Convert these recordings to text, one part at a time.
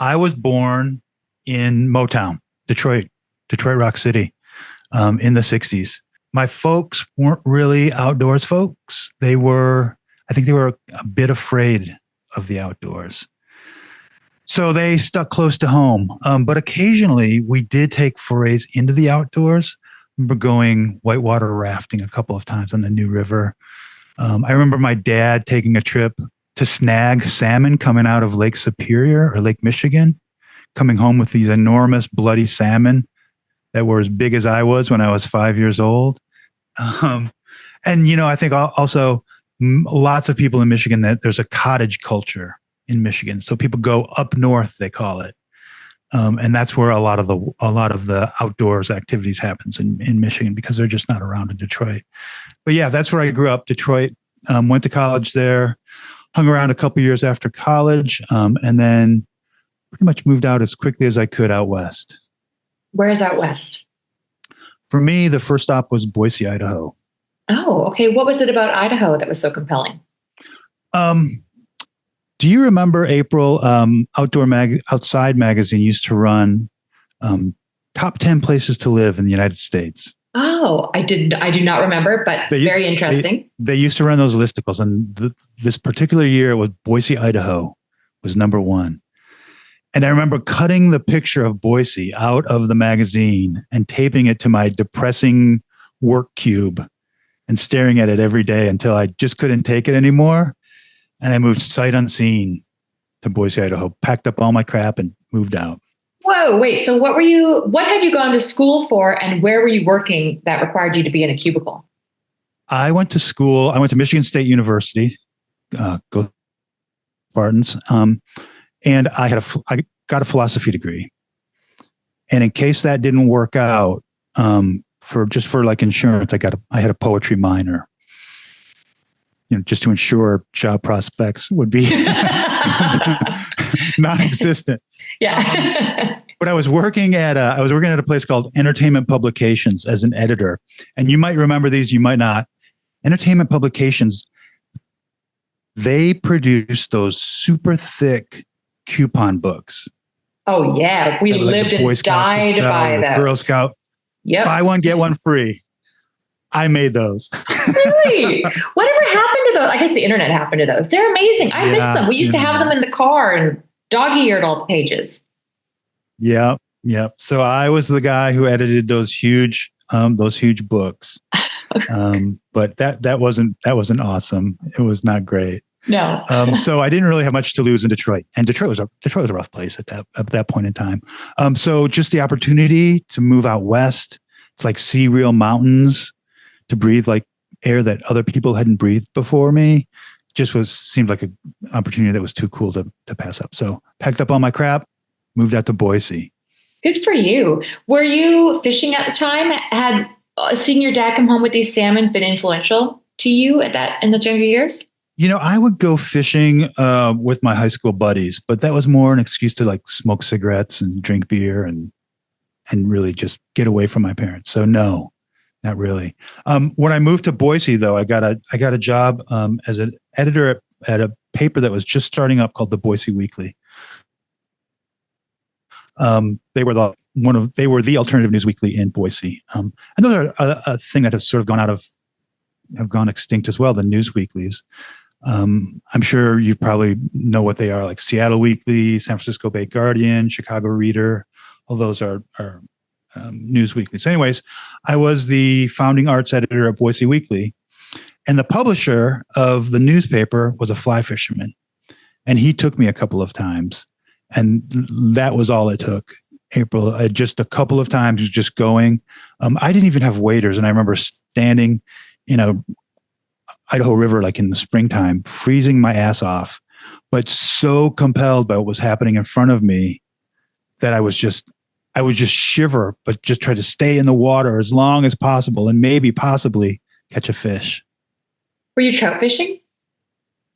I was born in Motown, Detroit Rock City, in the 60s. My folks weren't really outdoors folks. I think they were a bit afraid of the outdoors. So they stuck close to home. But occasionally we did take forays into the outdoors. I remember going whitewater rafting a couple of times on the New River. I remember my dad taking a trip to snag salmon coming out of Lake Superior or Lake Michigan, coming home with these enormous bloody salmon that were as big as I was when I was 5 years old. And, I think also lots of people in Michigan that there's a cottage culture in Michigan. So people go up north, they call it. And that's where a lot of the outdoors activities happens in Michigan because they're just not around in Detroit. But yeah, that's where I grew up, Detroit. Went to college there, hung around a couple years after college, and then pretty much moved out as quickly as I could out west. Where's out west? For me, the first stop was Boise, Idaho. Oh, okay. What was it about Idaho that was so compelling? Do you remember, April, Outside magazine used to run top 10 places to live in the United States? Oh, I do not remember, but very interesting. They used to run those listicles, and this particular year, it was Boise, Idaho was number one. And I remember cutting the picture of Boise out of the magazine and taping it to my depressing work cube and staring at it every day until I just couldn't take it anymore. And I moved sight unseen to Boise, Idaho, packed up all my crap and moved out. Whoa, wait. So what had you gone to school for, and where were you working that required you to be in a cubicle? I went to Michigan State University, go Spartans. And I got a philosophy degree. And in case that didn't work out, for like insurance, I had a poetry minor. Just to ensure job prospects would be non-existent. Yeah. But I was working at a place called Entertainment Publications as an editor. And you might remember these, you might not. Entertainment Publications, they produced those super thick coupon books. Oh yeah, we lived and died by those. Girl Scout. Yep. Buy one, get one free. I made those. Really? Whatever happened to those? I guess the internet happened to those. They're amazing. I miss them. We used to have them in the car and dog-eared all the pages. Yeah. So I was the guy who edited those huge books. But that wasn't awesome. It was not great. No. So I didn't really have much to lose in Detroit, and Detroit was a rough place at that point in time. So just the opportunity to move out west, to like see real mountains, to breathe like air that other people hadn't breathed before me, seemed like an opportunity that was too cool to pass up. So packed up all my crap, moved out to Boise. Good for you. Were you fishing at the time? Had seeing your dad come home with these salmon been influential to you in the younger years? I would go fishing with my high school buddies, but that was more an excuse to like smoke cigarettes and drink beer and really just get away from my parents. So no, not really. When I moved to Boise, though, I got a job as an editor at a paper that was just starting up called the Boise Weekly. They were the alternative news weekly in Boise, and those are a thing that has sort of have gone extinct as well. The news weeklies. I'm sure you probably know what they are, like Seattle Weekly, San Francisco Bay Guardian, Chicago Reader. All those are news weeklies. Anyways, I was the founding arts editor at Boise Weekly, and the publisher of the newspaper was a fly fisherman, and he took me a couple of times, and that was all it took. April, just a couple of times, just going. I didn't even have waders, and I remember standing in a Idaho River, like in the springtime, freezing my ass off, but so compelled by what was happening in front of me that I would just shiver, but just try to stay in the water as long as possible and maybe possibly catch a fish. Were you trout fishing?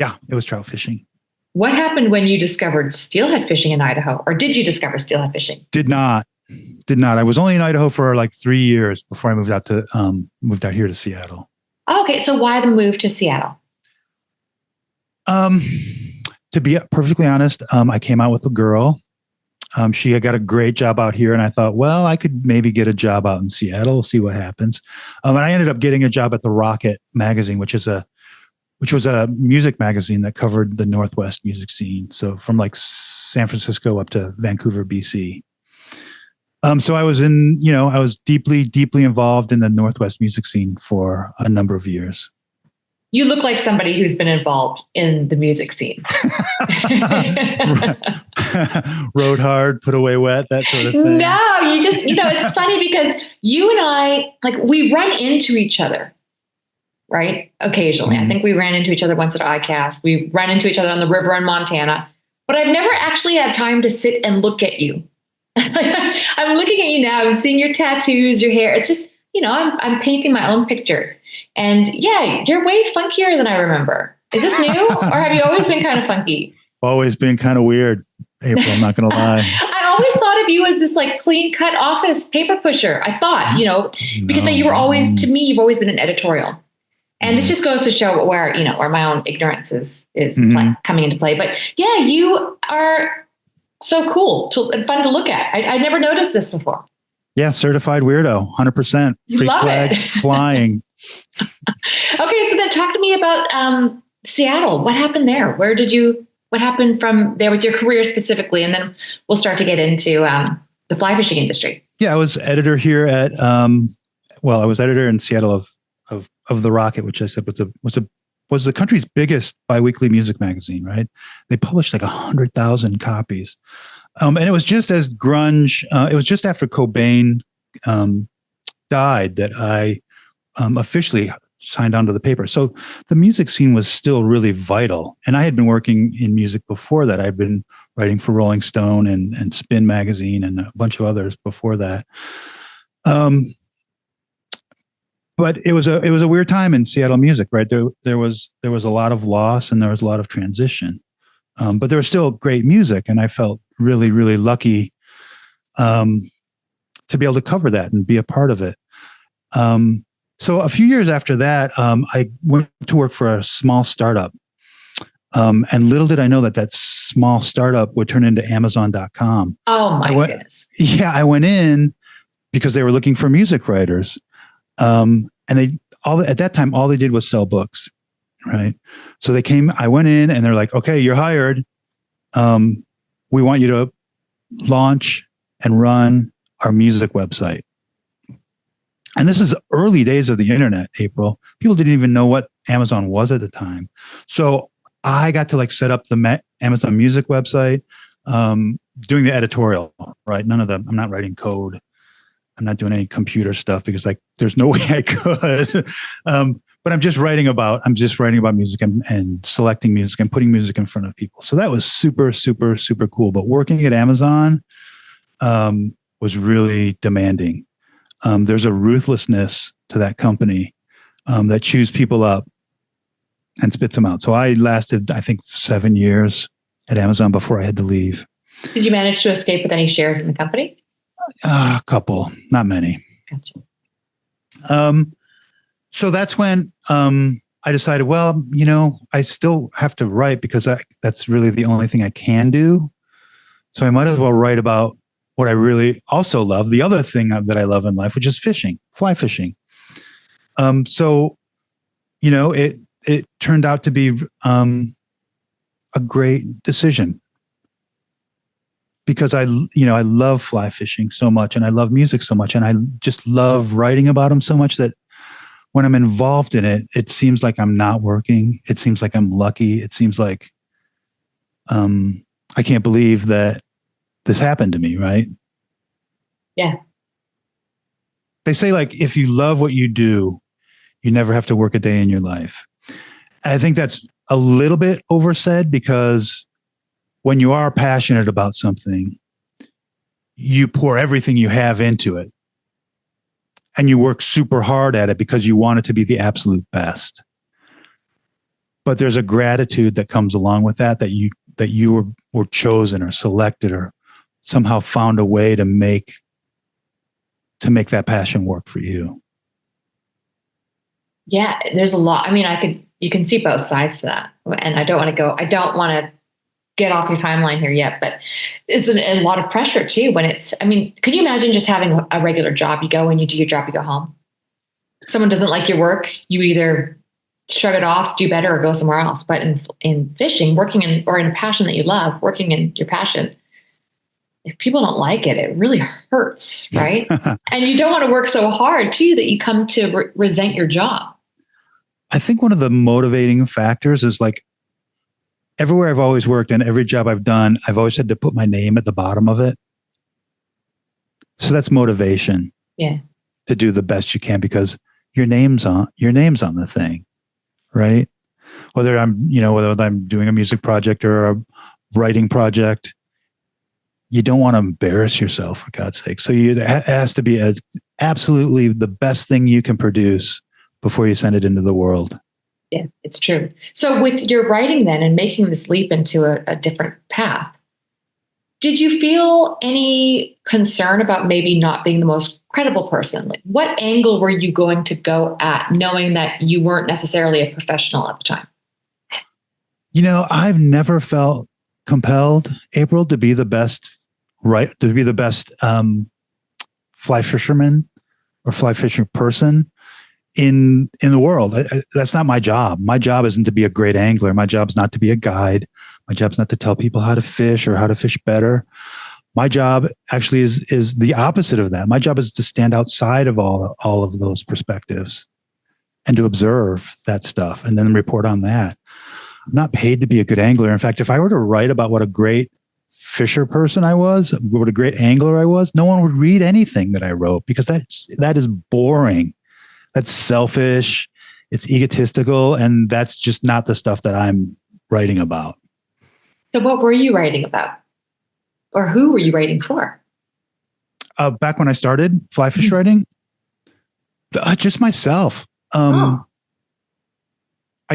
Yeah, it was trout fishing. What happened when you discovered steelhead fishing in Idaho? Or did you discover steelhead fishing? Did not. I was only in Idaho for like 3 years before I moved out here to Seattle. Oh, okay. So why the move to Seattle? To be perfectly honest, I came out with a girl She had got a great job out here, and I thought, well, I could maybe get a job out in Seattle, see what happens. And I ended up getting a job at the Rocket magazine, which was a music magazine that covered the Northwest music scene. So from like San Francisco up to Vancouver, BC. So I was deeply, deeply involved in the Northwest music scene for a number of years. You look like somebody who's been involved in the music scene. Rode hard, put away wet, that sort of thing. No, it's funny because you and I, like, we run into each other, right? Occasionally. I think we ran into each other once at ICAST. We ran into each other on the river in Montana, but I've never actually had time to sit and look at you. I'm looking at you now. I'm seeing your tattoos, your hair. It's just, I'm painting my own picture. And yeah, you're way funkier than I remember. Is this new, or have you always been kind of funky? Always been kind of weird, April. I'm not going to lie. I always thought of you as this like clean cut office paper pusher. I thought, because you were always, to me, you've always been an editorial. And this just goes to show where my own ignorance is coming into play. But yeah, you are so cool and fun to look at. I never noticed this before. Yeah, certified weirdo, 100%. Freak flag flying. Okay, so then talk to me about Seattle. What happened there? What happened from there with your career specifically? And then we'll start to get into the fly fishing industry. Yeah, I was editor here at, I was editor in Seattle of the Rocket, which I said was the country's biggest biweekly music magazine, right? They published like 100,000 copies. And it was just as grunge, it was just after Cobain died that I officially signed on to the paper. So the music scene was still really vital. And I had been working in music before that. I'd been writing for Rolling Stone and Spin Magazine and a bunch of others before that. But it was a weird time in Seattle music, right? There was a lot of loss and there was a lot of transition. But there was still great music, and I felt really, really lucky to be able to cover that and be a part of it. So a few years after that, I went to work for a small startup. And little did I know that small startup would turn into Amazon.com. Oh my goodness. Yeah, I went in because they were looking for music writers. And at that time, all they did was sell books. Right. So I went in and they're like, okay, you're hired. We want you to launch and run our music website. And this is early days of the internet, April. People didn't even know what Amazon was at the time. So I got to set up the Amazon music website, doing the editorial, right? I'm not writing code. I'm not doing any computer stuff because there's no way I could. But I'm just writing about music and selecting music and putting music in front of people. So that was super, super, super cool. But working at Amazon was really demanding. There's a ruthlessness to that company that chews people up and spits them out. So I lasted, I think, 7 years at Amazon before I had to leave. Did you manage to escape with any shares in the company? A couple, not many. Gotcha. So that's when I decided, I still have to write because that's really the only thing I can do. So I might as well write about what I really also love, the other thing that I love in life, which is fishing, fly fishing. So it turned out to be a great decision because I love fly fishing so much and I love music so much and I just love writing about them so much that when I'm involved in it, it seems like I'm not working. It seems like I'm lucky. It seems like I can't believe that this happened to me, right? Yeah. They say if you love what you do, you never have to work a day in your life. I think that's a little bit oversaid because when you are passionate about something, you pour everything you have into it. And you work super hard at it because you want it to be the absolute best. But there's a gratitude that comes along with that you were chosen or selected or somehow found a way to make that passion work for you. Yeah, there's a lot. I mean, you can see both sides to that. And I don't want to get off your timeline here yet, but it's a lot of pressure too when can you imagine just having a regular job? You go and you do your job, you go home. Someone doesn't like your work, you either shrug it off, do better, or go somewhere else. But in fishing, or in a passion that you love, working in your passion, if people don't like it, it really hurts, right? And you don't want to work so hard too that you come to resent your job. I think one of the motivating factors is like everywhere I've always worked and every job I've done, I've always had to put my name at the bottom of it. So that's motivation. Yeah. To do the best you can because your name's on the thing, right? Whether I'm doing a music project or a writing project, you don't want to embarrass yourself, for God's sake. So it has to be as absolutely the best thing you can produce before you send it into the world. Yeah, it's true. So with your writing then and making this leap into a different path, did you feel any concern about maybe not being the most credible person? Like, what angle were you going to go at, knowing that you weren't necessarily a professional at the time? I've never felt compelled, April, to be the best, fly fisherman or fly fishing person in the world. That's not my job. My job isn't to be a great angler. My job's not to be a guide. My job's not to tell people how to fish or how to fish better. My job actually is the opposite of that. My job is to stand outside of all of those perspectives and to observe that stuff and then report on that. I'm not paid to be a good angler. In fact, if I were to write about what a great fisher person I was, what a great angler I was, no one would read anything that I wrote because that is boring. That's selfish. It's egotistical. And that's just not the stuff that I'm writing about. So what were you writing about? Or who were you writing for? Back when I started fly fish writing, just myself. I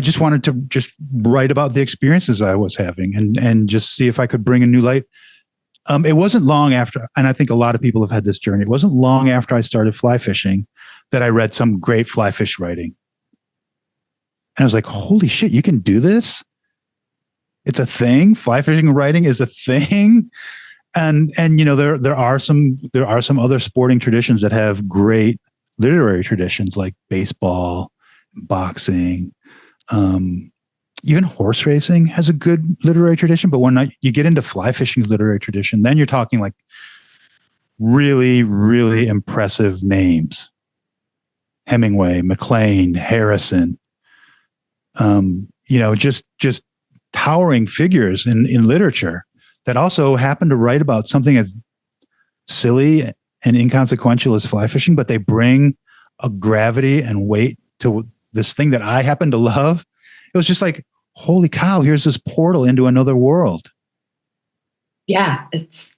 just wanted to just write about the experiences I was having and just see if I could bring a new light. It wasn't long after, and I think a lot of people have had this journey. It wasn't long after I started fly fishing that I read some great fly fish writing. And I was like, holy shit, you can do this? It's a thing. Fly fishing writing is a thing. And there are some other sporting traditions that have great literary traditions like baseball, boxing, even horse racing has a good literary tradition. But when you get into fly fishing's literary tradition, then you're talking like really, really impressive names. Hemingway, McLean, Harrison, just towering figures in literature that also happen to write about something as silly and inconsequential as fly fishing, but they bring a gravity and weight to this thing that I happen to love. It was just like, holy cow, here's this portal into another world. Yeah,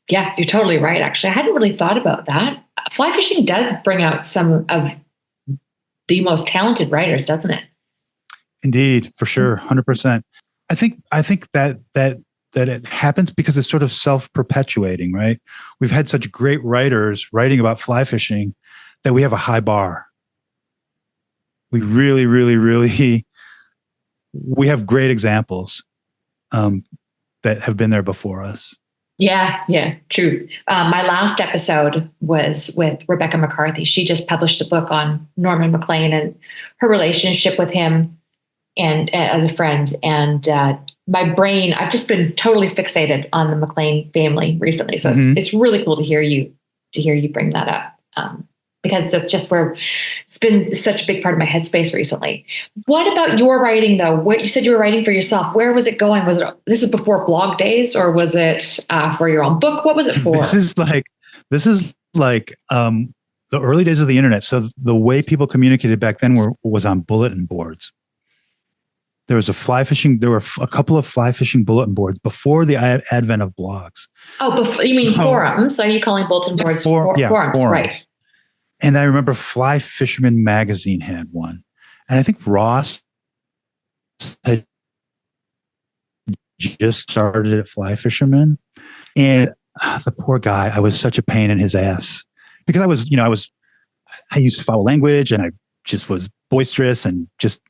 you're totally right. Actually, I hadn't really thought about that. Fly fishing does bring out some of the most talented writers, doesn't it? Indeed, for sure. 100%. I think that it happens because it's sort of self-perpetuating, right? We've had such great writers writing about fly fishing that we have a high bar. We really, really, really, we have great examples that have been there before us. Yeah, true. My last episode was with Rebecca McCarthy. She just published a book on Norman MacLean and her relationship with him and as a friend. And my brain, I've just been totally fixated on the MacLean family recently. So it's really cool to hear you bring that up. Because that's just where it's been such a big part of my headspace recently. What about your writing though? What you said you were writing for yourself, where was it going? This is before blog days or was it for your own book? What was it for? This is like the early days of the internet. So the way people communicated back then was on bulletin boards. There were a couple of fly fishing bulletin boards before the advent of blogs. Oh, you mean forums? Are you calling bulletin boards forums? Right. And I remember Fly Fisherman magazine had one. And I think Ross had just started at Fly Fisherman. And the poor guy, I was such a pain in his ass because I used foul language and I just was boisterous and just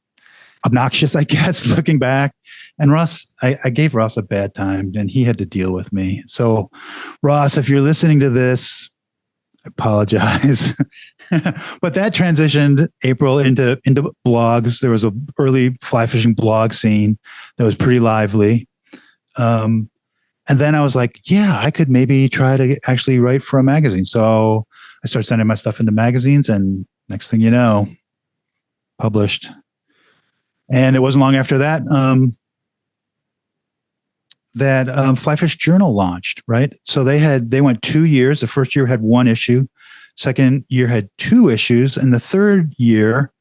obnoxious, I guess, looking back. And Ross, I gave Ross a bad time and he had to deal with me. So Ross, if you're listening to this, I apologize. But that transitioned April into blogs. There was a early fly fishing blog scene that was pretty lively. And then I was like, yeah, I could maybe try to actually write for a magazine. So I started sending my stuff into magazines, and next thing you know, published. And it wasn't long after that that Fly Fish Journal launched, right? So they went 2 years. The first year had one issue. Second year had 2 issues. And the third year,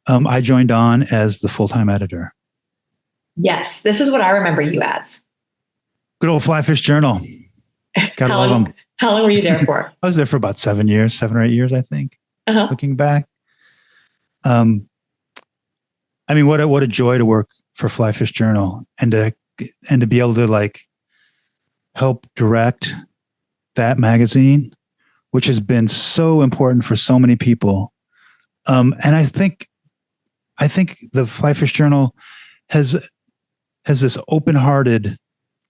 I joined on as the full-time editor. Yes, this is what I remember you as. Good old Fly Fish Journal. Gotta love them. How long were you there for? I was there for about 7 or 8 years, I think. Looking back. I mean, what a joy to work for Fly Fish Journal and to be able to like help direct that magazine, which has been so important for so many people. And I think the Fly Fish Journal has this open-hearted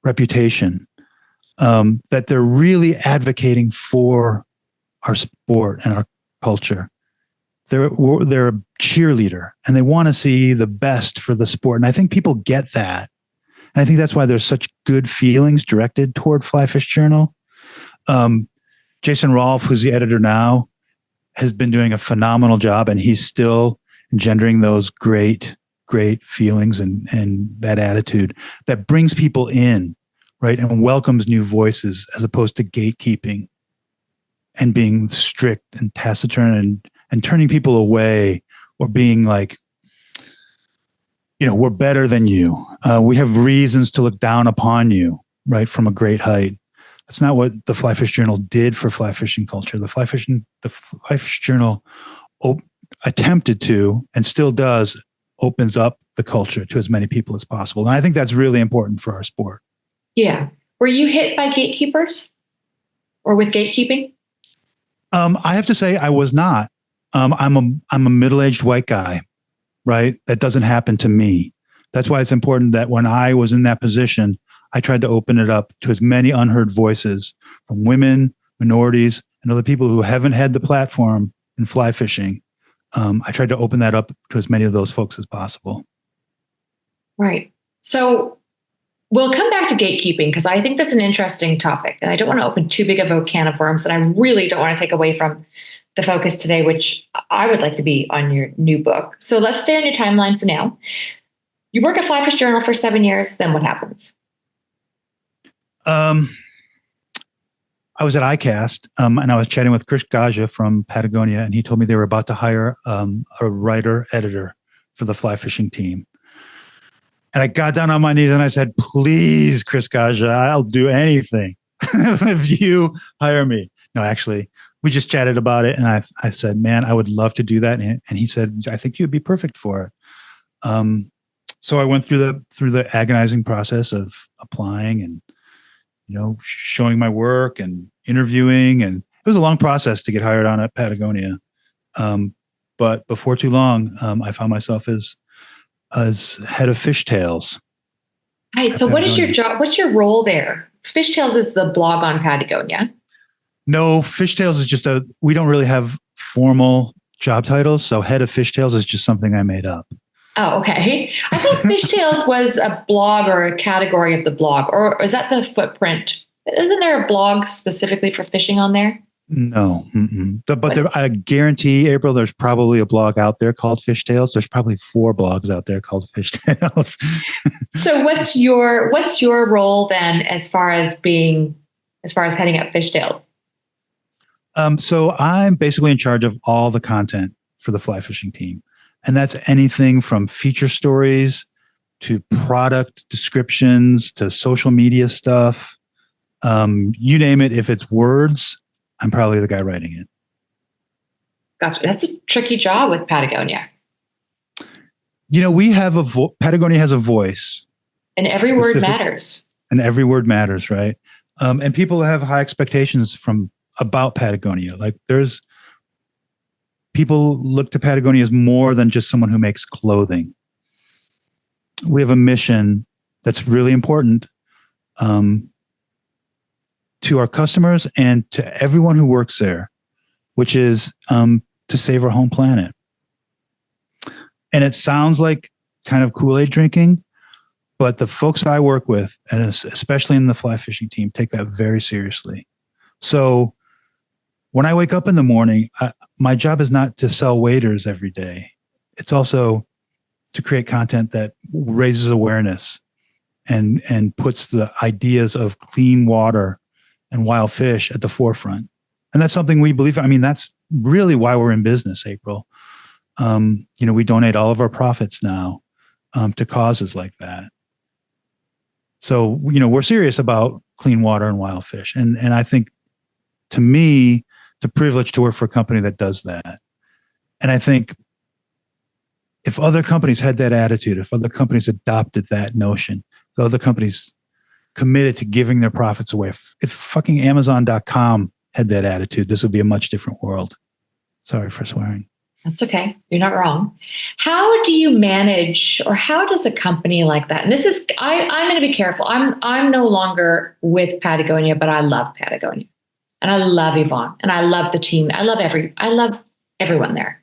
reputation that they're really advocating for our sport and our culture. They're a cheerleader and they want to see the best for the sport. And I think people get that. And I think that's why there's such good feelings directed toward Fly Fish Journal. Jason Rolfe, who's the editor now, has been doing a phenomenal job, and he's still engendering those great feelings and that attitude that brings people in, right, and welcomes new voices as opposed to gatekeeping and being strict and taciturn and turning people away or being like, we're better than you. We have reasons to look down upon you, right, from a great height. That's not what the Fly Fish Journal did for fly fishing culture. The Fly Fish Journal attempted to, and still does, opens up the culture to as many people as possible. And I think that's really important for our sport. Yeah. Were you hit by gatekeepers or with gatekeeping? I have to say I was not. I'm a middle-aged white guy, right? That doesn't happen to me. That's why it's important that when I was in that position, I tried to open it up to as many unheard voices from women, minorities, and other people who haven't had the platform in fly fishing. I tried to open that up to as many of those folks as possible. Right. So we'll come back to gatekeeping because I think that's an interesting topic. And I don't want to open too big of a can of worms. And I really don't want to take away from the focus today, which I would like to be on your new book. So let's stay on your timeline for now. You work at Fly Fish Journal for 7 years. Then what happens? I was at ICAST and I was chatting with Chris Gaja from Patagonia, and he told me they were about to hire a writer-editor for the fly fishing team. And I got down on my knees and I said, please, Chris Gaja, I'll do anything if you hire me. No, actually, we just chatted about it. And I said, man, I would love to do that. And he said, I think you'd be perfect for it. So I went through the agonizing process of applying and, showing my work and interviewing. And it was a long process to get hired on at Patagonia. But before too long, I found myself as head of Fishtails. Right. So what is your job? What's your role there? Fishtails is the blog on Patagonia. No, Fishtails is we don't really have formal job titles. So head of Fishtails is just something I made up. Oh, okay. I thought Fishtails was a blog or a category of the blog, or is that the footprint? Isn't there a blog specifically for fishing on there? No. But I guarantee, April, there's probably a blog out there called Fishtails. There's probably 4 blogs out there called Fishtails. So what's your role then as far as heading up Fishtails? So I'm basically in charge of all the content for the fly fishing team. And that's anything from feature stories to product descriptions to social media stuff. You name it. If it's words, I'm probably the guy writing it. Gotcha. That's a tricky job with Patagonia. We have Patagonia has a voice. And every word matters. And every word matters, right? And people have high expectations about Patagonia. Like people look to Patagonia as more than just someone who makes clothing. we have a mission that's really important to our customers and to everyone who works there, which is to save our home planet. And it sounds like kind of Kool-Aid drinking, but the folks I work with, and especially in the fly fishing team, take that very seriously. So when I wake up in the morning, my job is not to sell waders every day. It's also to create content that raises awareness and puts the ideas of clean water and wild fish at the forefront. And that's something we believe. I mean, that's really why we're in business, April. We donate all of our profits now to causes like that. So, we're serious about clean water and wild fish. And I think, to me, it's a privilege to work for a company that does that. And I think if other companies had that attitude, if other companies adopted that notion, if other companies committed to giving their profits away, if fucking Amazon.com had that attitude, this would be a much different world. Sorry for swearing. That's okay. You're not wrong. How do you manage, or how does a company like that? And this is, I'm going to be careful. I'm no longer with Patagonia, but I love Patagonia, and I love Yvonne, and I love the team. I love everyone there.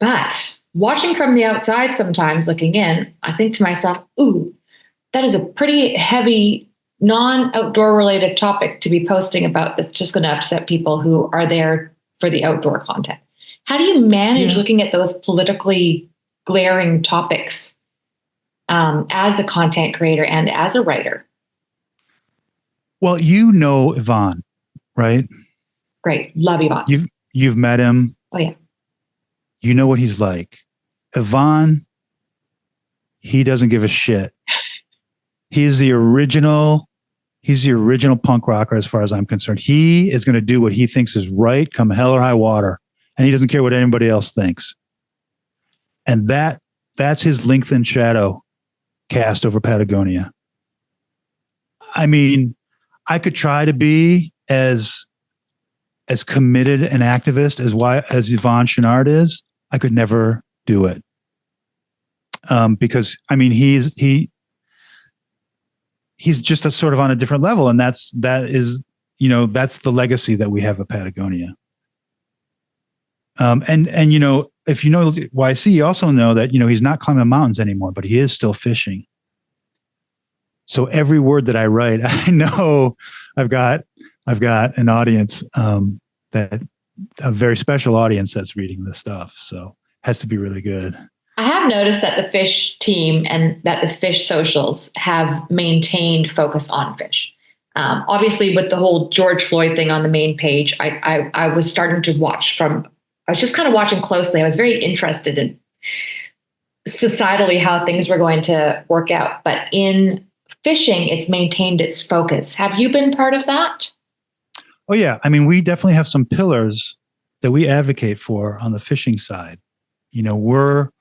But watching from the outside, sometimes looking in, I think to myself, ooh, that is a pretty heavy, non-outdoor related topic to be posting about that's just going to upset people who are there for the outdoor content. How do you manage looking at those politically glaring topics as a content creator and as a writer? Well, Yvonne, right? Great. Love Yvonne. You've met him. Oh, yeah. You know what he's like. Yvonne, he doesn't give a shit. He's the original punk rocker as far as I'm concerned. He is going to do what he thinks is right, come hell or high water. And he doesn't care what anybody else thinks. And that's his lengthened shadow cast over Patagonia. I mean, I could try to be as committed an activist as Yvonne Chouinard is. I could never do it. Because I mean, he's just sort of on a different level. And that's the legacy that we have at Patagonia. And if you know YC, you also know that, he's not climbing mountains anymore, but he is still fishing. So every word that I write, I know I've got an audience, that a very special audience that's reading this stuff. So it has to be really good. I have noticed that the fish team and that the fish socials have maintained focus on fish. Obviously, with the whole George Floyd thing on the main page, I was starting to watch I was just kind of watching closely. I was very interested in societally how things were going to work out. But in fishing, it's maintained its focus. Have you been part of that? Oh, yeah. I mean, we definitely have some pillars that we advocate for on the fishing side. We want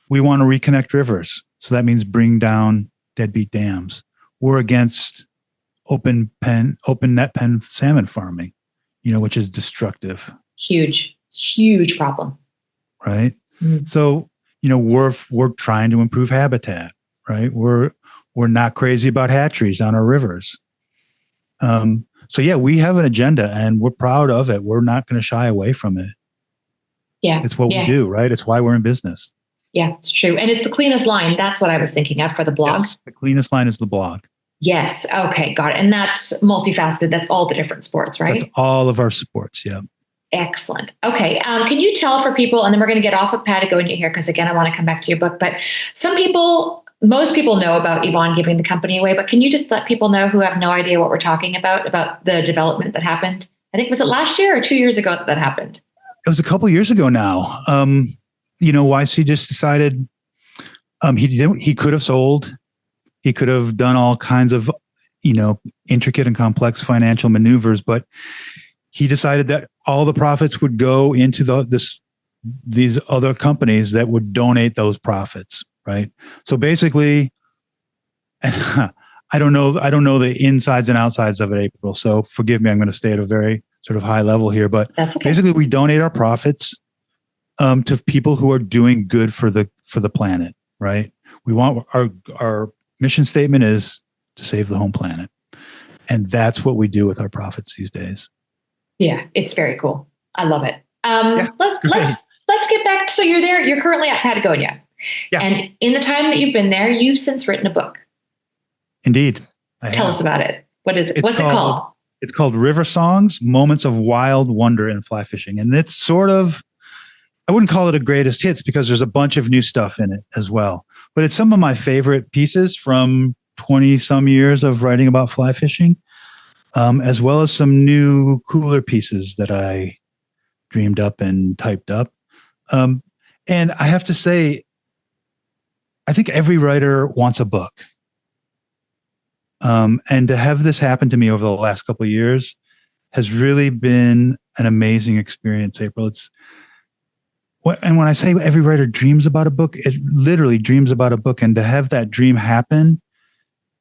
to reconnect rivers. So that means bring down deadbeat dams. We're against open net pen salmon farming, which is destructive. Huge problem. Right. Mm-hmm. So, we're trying to improve habitat, right? We're not crazy about hatcheries on our rivers. So yeah, we have an agenda and we're proud of it. We're not going to shy away from it. Yeah. It's what we do, right? It's why we're in business. Yeah, it's true. And it's the cleanest line. That's what I was thinking of for the blog. Yes, the cleanest line is the blog. Yes. Okay. Got it. And that's multifaceted. That's all the different sports, right? That's all of our sports. Yeah. Excellent. Okay. Can you tell for people, and then we're going to get off of Patagonia here, because again, I want to come back to your book, but most people know about Yvonne giving the company away, but can you just let people know who have no idea what we're talking about the development that happened? I think, was it last year or 2 years ago that happened? It was a couple of years ago now. YC just decided he could have sold. He could have done all kinds of, intricate and complex financial maneuvers, but he decided that all the profits would go into these other companies that would donate those profits. Right. So basically, I don't know the insides and outsides of it, April. So forgive me. I'm going to stay at a very sort of high level here, but basically we donate our profits to people who are doing good for the planet. Right. We want our mission statement is to save the home planet. And that's what we do with our profits these days. Yeah, it's very cool. I love it. Yeah, Let's get back. So you're there. You're currently at Patagonia. Yeah. And in the time that you've been there, you've since written a book. Indeed. Tell us about it. What is it? What's it called? It's called River Songs, Moments of Wild Wonder in Fly Fishing. And it's sort of, I wouldn't call it a greatest hits because there's a bunch of new stuff in it as well. But it's some of my favorite pieces from 20 some years of writing about fly fishing, as well as some new cooler pieces that I dreamed up and typed up. And I have to say, I think every writer wants a book. And to have this happen to me over the last couple of years has really been an amazing experience, April. And when I say every writer dreams about a book, it literally dreams about a book. And to have that dream happen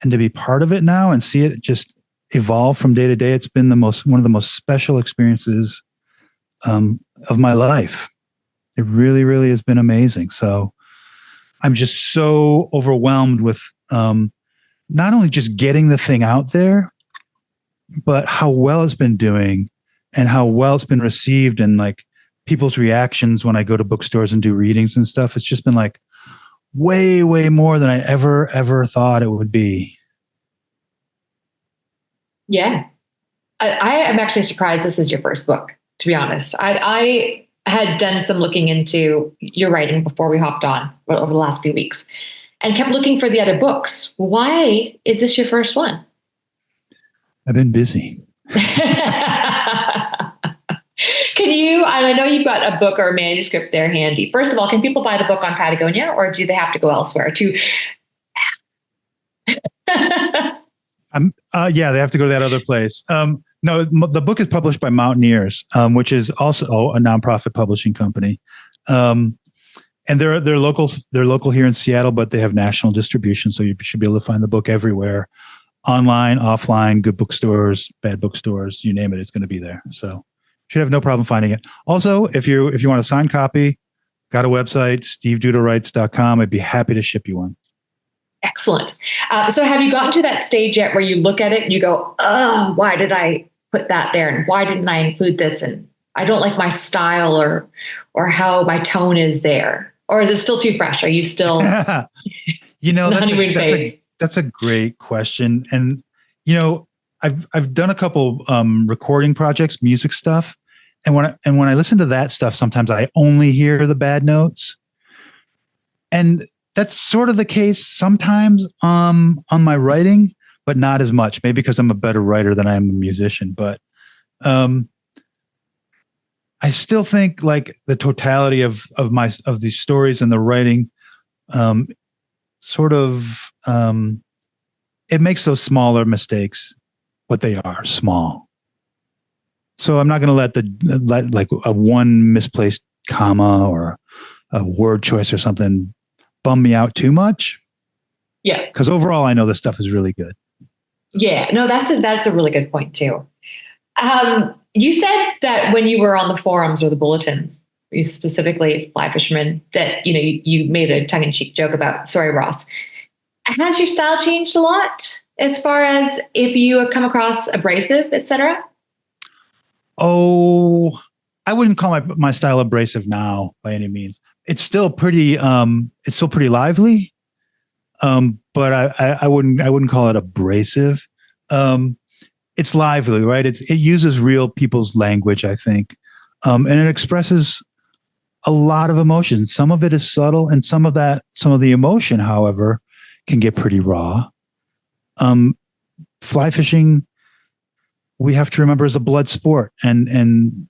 and to be part of it now and see it just evolve from day to day, it's been one of the most special experiences of my life. It really, really has been amazing. So I'm just so overwhelmed with not only just getting the thing out there, but how well it's been doing and how well it's been received and like people's reactions when I go to bookstores and do readings and stuff. It's just been like way, way more than I ever thought it would be. Yeah. I am actually surprised this is your first book, to be honest. I had done some looking into your writing before we hopped on over the last few weeks and kept looking for the other books. Why is this your first one? I've been busy. Can you, and I know you've got a book or a manuscript there handy. First of all, can people buy the book on Patagonia or do they have to go elsewhere to? Yeah, they have to go to that other place. No, the book is published by Mountaineers, which is also a nonprofit publishing company. And they're local here in Seattle, but they have national distribution. So you should be able to find the book everywhere, online, offline, good bookstores, bad bookstores, you name it, it's going to be there. So should have no problem finding it. Also, if you want a signed copy, got a website, stevedudawrites.com. I'd be happy to ship you one. Excellent. So have you gotten to that stage yet where you look at it and you go, oh, why did I put that there? And why didn't I include this? And I don't like my style or how my tone is there. Or is it still too fresh? Are you still that's a great question. And I've done a couple recording projects, music stuff. And when I listen to that stuff, sometimes I only hear the bad notes. And that's sort of the case sometimes on my writing, but not as much. Maybe because I'm a better writer than I am a musician. But I still think like the totality of these stories and the writing it makes those smaller mistakes what they are, small. So I'm not going to let like a one misplaced comma or a word choice or something bum me out too much. Yeah. Because overall, I know this stuff is really good. Yeah. No, that's a really good point too. You said that when you were on the forums or the bulletins, you specifically fly fishermen, that you made a tongue-in-cheek joke about sorry Ross. Has your style changed a lot as far as if you come across abrasive, etc.? Oh, I wouldn't call my style abrasive now by any means. It's still pretty lively. But I wouldn't call it abrasive. It's lively, right? It uses real people's language, I think. And it expresses a lot of emotion. Some of it is subtle, and some of the emotion, however, can get pretty raw. Fly fishing, we have to remember, is a blood sport, and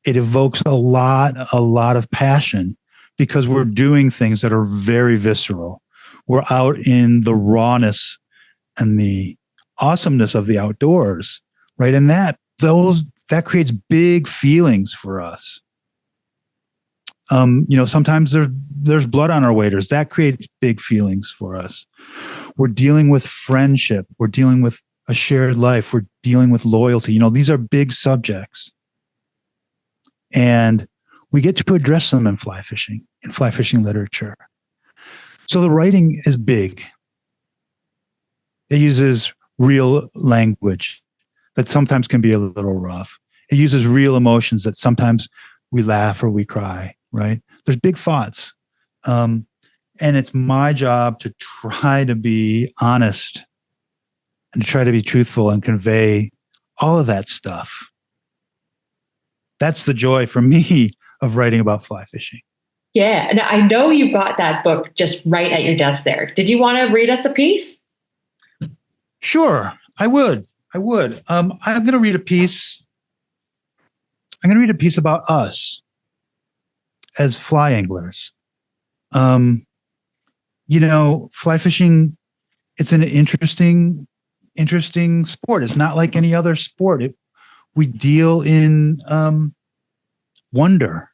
it evokes a lot of passion because we're doing things that are very visceral. We're out in the rawness and the awesomeness of the outdoors, right? And that creates big feelings for us. Sometimes there's blood on our waders. That creates big feelings for us. We're dealing with friendship. We're dealing with a shared life. We're dealing with loyalty. These are big subjects. And we get to address them in fly fishing literature. So the writing is big. It uses real language that sometimes can be a little rough. It uses real emotions that sometimes we laugh or we cry, right? There's big thoughts. And it's my job to try to be honest and to try to be truthful and convey all of that stuff. That's the joy for me of writing about fly fishing. Yeah. And I know you've got that book just right at your desk there. Did you want to read us a piece? Sure, I would. I'm going to read a piece. I'm going to read a piece about us as fly anglers. Fly fishing, it's an interesting sport. It's not like any other sport. We deal in wonder,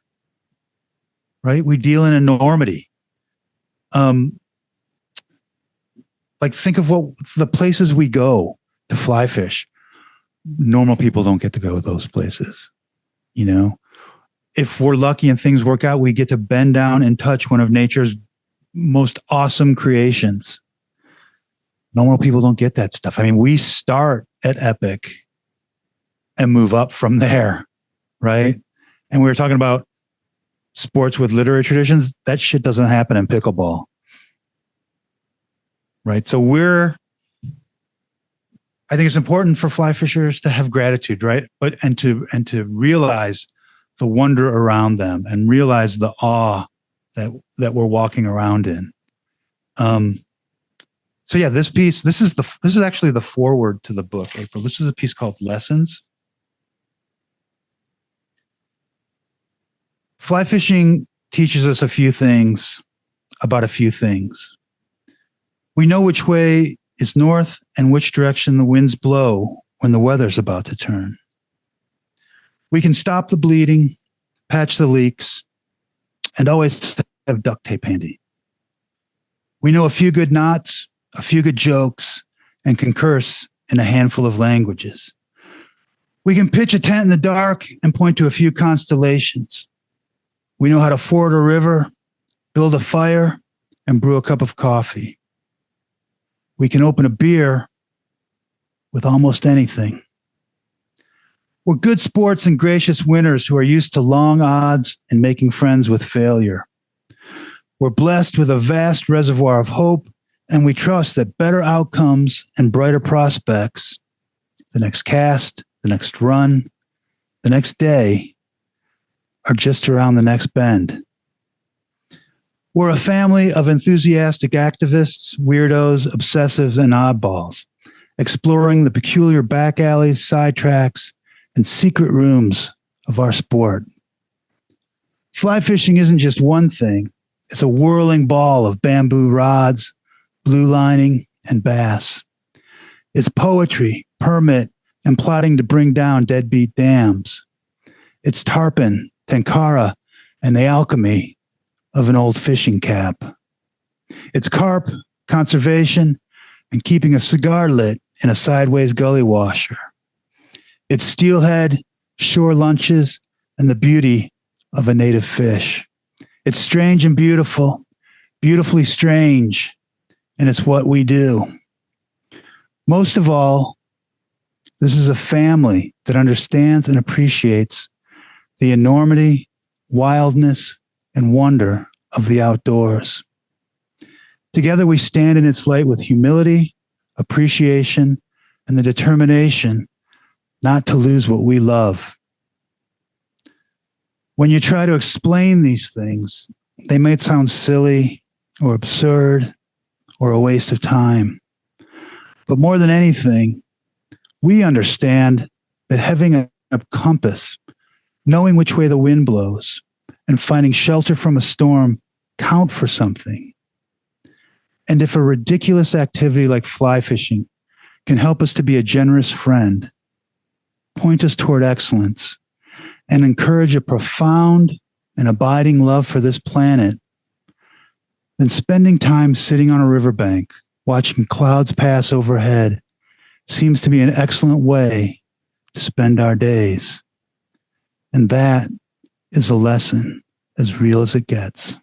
right? We deal in enormity. Like think of what the places we go to fly fish. Normal people don't get to go to those places. If we're lucky and things work out, we get to bend down and touch one of nature's most awesome creations. Normal people don't get that stuff. I mean, we start at epic and move up from there, right? And we were talking about sports with literary traditions. That shit doesn't happen in pickleball, right? So I think it's important for fly fishers to have gratitude, right? And to realize the wonder around them and realize the awe that we're walking around in. So yeah, this piece, this is actually the foreword to the book, April. This is a piece called Lessons. Fly fishing teaches us a few things about a few things. We know which way is north and which direction the winds blow when the weather's about to turn. We can stop the bleeding, patch the leaks, and always have duct tape handy. We know a few good knots, a few good jokes, and can curse in a handful of languages. We can pitch a tent in the dark and point to a few constellations. We know how to ford a river, build a fire, and brew a cup of coffee. We can open a beer with almost anything. We're good sports and gracious winners who are used to long odds and making friends with failure. We're blessed with a vast reservoir of hope, and we trust that better outcomes and brighter prospects, the next cast, the next run, the next day, are just around the next bend. We're a family of enthusiastic activists, weirdos, obsessives, and oddballs, exploring the peculiar back alleys, side tracks, and secret rooms of our sport. Fly fishing isn't just one thing. It's a whirling ball of bamboo rods, blue lining, and bass. It's poetry, permit, and plotting to bring down deadbeat dams. It's tarpon, tenkara, and the alchemy of an old fishing cap. It's carp, conservation, and keeping a cigar lit in a sideways gully washer. It's steelhead, shore lunches, and the beauty of a native fish. It's strange and beautiful, beautifully strange, and it's what we do. Most of all, this is a family that understands and appreciates the enormity, wildness, and wonder of the outdoors. Together we stand in its light with humility, appreciation, and the determination not to lose what we love. When you try to explain these things, they might sound silly or absurd or a waste of time. But more than anything, we understand that having a compass, knowing which way the wind blows, and finding shelter from a storm count for something. And if a ridiculous activity like fly fishing can help us to be a generous friend, point us toward excellence, and encourage a profound and abiding love for this planet, then spending time sitting on a riverbank, watching clouds pass overhead, seems to be an excellent way to spend our days. And that is a lesson as real as it gets.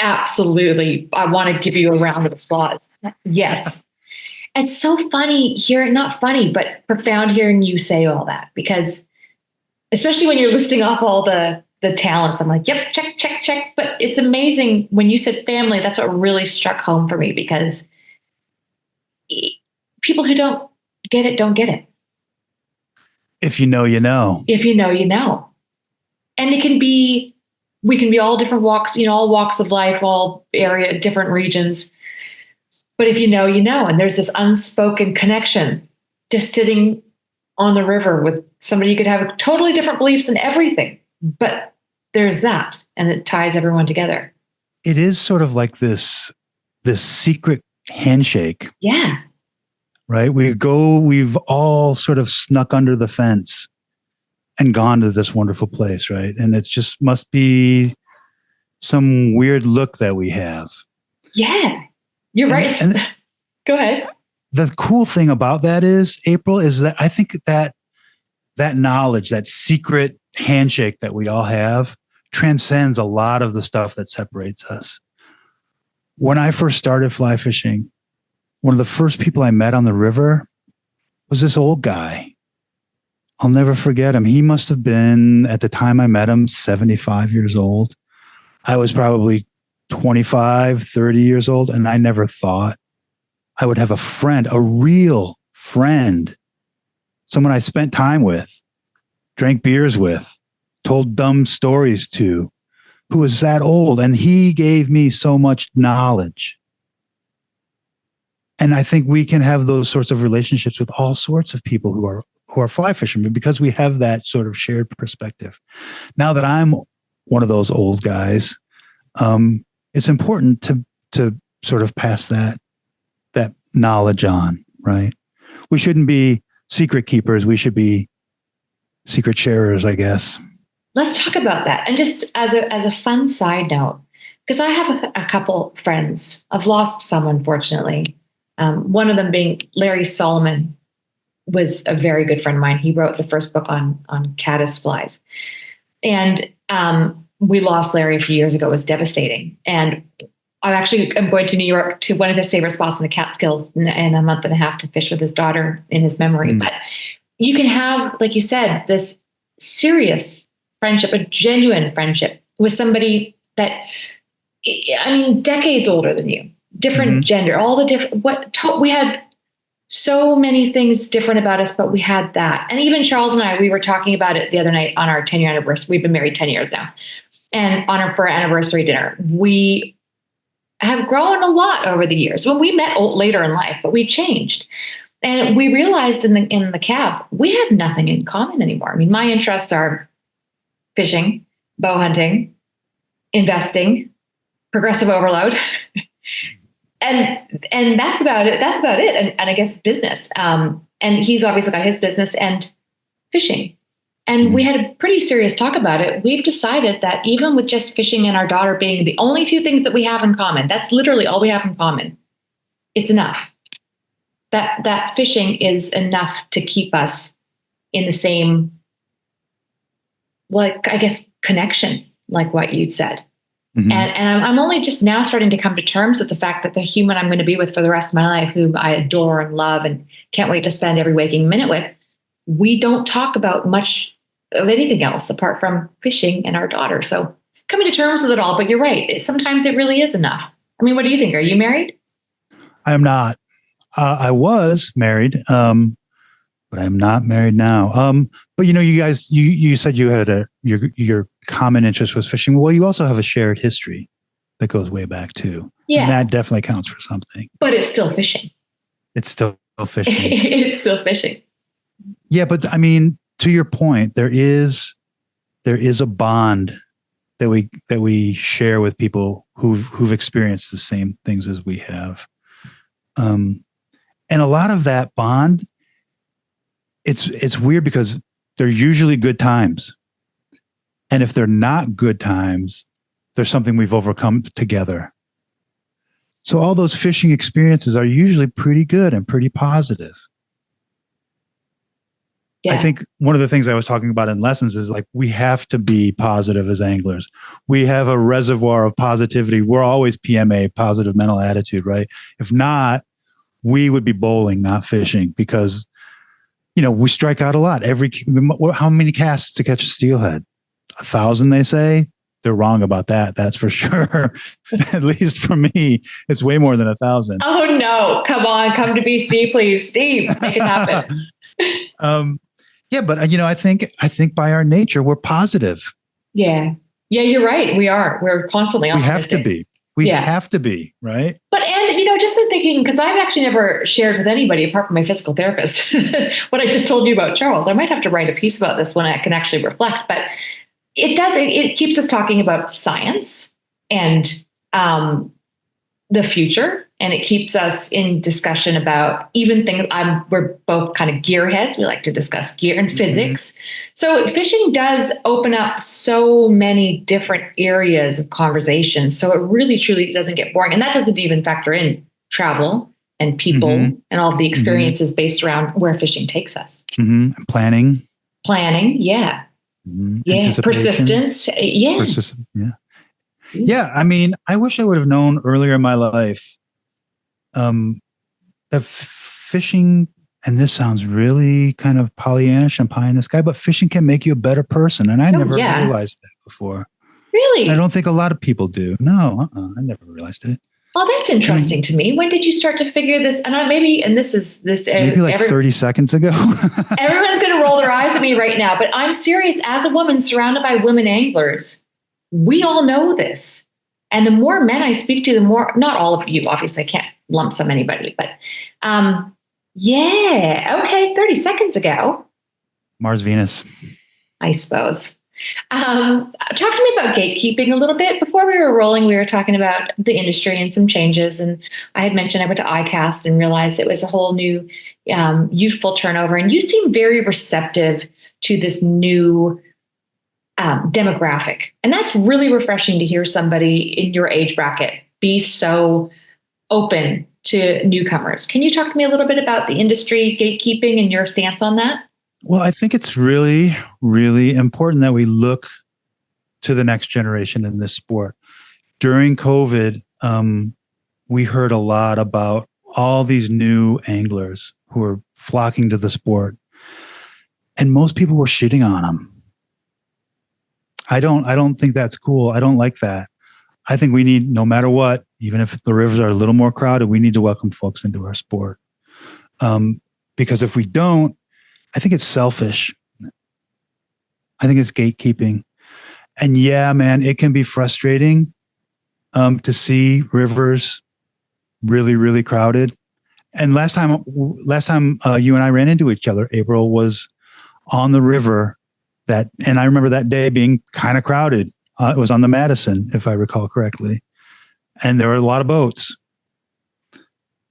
Absolutely. I want to give you a round of applause. Yes. It's so funny hearing, not funny, but profound hearing you say all that, because especially when you're listing off all the talents, I'm like, yep, check, check, check. But it's amazing when you said family, that's what really struck home for me, because people who don't get it, don't get it. If you know, you know. If you know, you know. And we can be all different walks, all walks of life, all different regions. But if you know, you know. And there's this unspoken connection just sitting on the river with somebody you could have totally different beliefs in everything. But there's that, and it ties everyone together. It is sort of like this secret handshake. Yeah. Right? We've all sort of snuck under the fence and gone to this wonderful place, right? And it just must be some weird look that we have. Yeah, you're right. And go ahead. The cool thing about that is, April, is that I think that knowledge, that secret handshake that we all have, transcends a lot of the stuff that separates us. When I first started fly fishing, one of the first people I met on the river was this old guy. I'll never forget him. He must have been, at the time I met him, 75 years old. I was probably 25, 30 years old, and I never thought I would have a friend, a real friend, someone I spent time with, drank beers with, told dumb stories to, who was that old. And he gave me so much knowledge. And I think we can have those sorts of relationships with all sorts of people who are fly fishermen, because we have that sort of shared perspective. Now that I'm one of those old guys, it's important to sort of pass that knowledge on, right? We shouldn't be secret keepers. We should be secret sharers, I guess. Let's talk about that. And just as a fun side note, because I have a couple friends. I've lost some, unfortunately. One of them being Larry Solomon, was a very good friend of mine. He wrote the first book on caddis flies. And we lost Larry a few years ago. It was devastating. And I'm going to New York to one of his favorite spots in the Catskills in a month and a half to fish with his daughter in his memory. But you can have, like you said, this serious friendship, a genuine friendship with somebody that, decades older than you, different gender, all the different, we had so many things different about us, but we had that. And even Charles and I, we were talking about it the other night on our 10-year anniversary. We've been married 10 years now. And for our anniversary dinner, we have grown a lot over the years. When we met later in life, but we've changed. And we realized in the cab, we have nothing in common anymore. My interests are fishing, bow hunting, investing, progressive overload. And that's about it. That's about it. And I guess business. And he's obviously got his business and fishing. And we had a pretty serious talk about it. We've decided that even with just fishing and our daughter being the only two things that we have in common, that's literally all we have in common, it's enough. That fishing is enough to keep us in the same, connection, like what you'd said. And I'm only just now starting to come to terms with the fact that the human I'm going to be with for the rest of my life, whom I adore and love and can't wait to spend every waking minute with, we don't talk about much of anything else apart from fishing and our daughter. So coming to terms with it all, but you're right. Sometimes it really is enough. What do you think? Are you married? I am not. I was married, but I'm not married now. But you guys, you said you had your common interest was fishing. Well, you also have a shared history that goes way back too. Yeah. And that definitely counts for something. But it's still fishing. It's still fishing. It's still fishing. Yeah, but to your point, there is a bond that we share with people who've experienced the same things as we have. And a lot of that bond, it's weird because they're usually good times. And if they're not good times, there's something we've overcome together. So all those fishing experiences are usually pretty good and pretty positive. Yeah. I think one of the things I was talking about in lessons is like, we have to be positive as anglers. We have a reservoir of positivity. We're always PMA, positive mental attitude, right? If not, we would be bowling, not fishing, because, we strike out a lot. How many casts to catch a steelhead? 1,000, they say. They're wrong about that. That's for sure. At least for me, it's way more than 1,000. Oh no! Come on, come to BC, please, Steve. Make it happen. Yeah, but I think by our nature we're positive. Yeah, you're right. We are. We're constantly optimistic. We have to be. We have to be, right? But just in thinking, because I've actually never shared with anybody apart from my physical therapist what I just told you about Charles. I might have to write a piece about this when I can actually reflect. But it keeps us talking about science and the future, and it keeps us in discussion about even things. We're both kind of gearheads. We like to discuss gear and physics. So fishing does open up so many different areas of conversation. So it really, truly doesn't get boring. And that doesn't even factor in travel and people and all the experiences based around where fishing takes us. Planning. Yeah. Persistence. Yeah. Yeah. I mean, I wish I would have known earlier in my life that fishing, and this sounds really kind of Pollyannish and pie in the sky, but fishing can make you a better person. And I never realized that before. Really? And I don't think a lot of people do. No, I never realized it. Oh, that's interesting to me. When did you start to figure this? And maybe like 30 seconds ago. Everyone's going to roll their eyes at me right now, but I'm serious. As a woman surrounded by women anglers, we all know this. And the more men I speak to, the more, not all of you, obviously I can't lump sum anybody, but okay, 30 seconds ago. Mars, Venus. I suppose. Talk to me about gatekeeping a little bit. Before we were rolling, we were talking about the industry and some changes. And I had mentioned I went to ICAST and realized it was a whole new youthful turnover. And you seem very receptive to this new demographic. And that's really refreshing to hear somebody in your age bracket be so open to newcomers. Can you talk to me a little bit about the industry gatekeeping and your stance on that? Well, I think it's really, really important that we look to the next generation in this sport. During COVID, we heard a lot about all these new anglers who are flocking to the sport, and most people were shitting on them. I don't think that's cool. I don't like that. I think we need, no matter what, even if the rivers are a little more crowded, we need to welcome folks into our sport. Because if we don't, I think it's selfish. I think it's gatekeeping. And yeah, man, it can be frustrating to see rivers really, really crowded. And last time you and I ran into each other, April, was on the river and I remember that day being kind of crowded. It was on the Madison, if I recall correctly. And there were a lot of boats.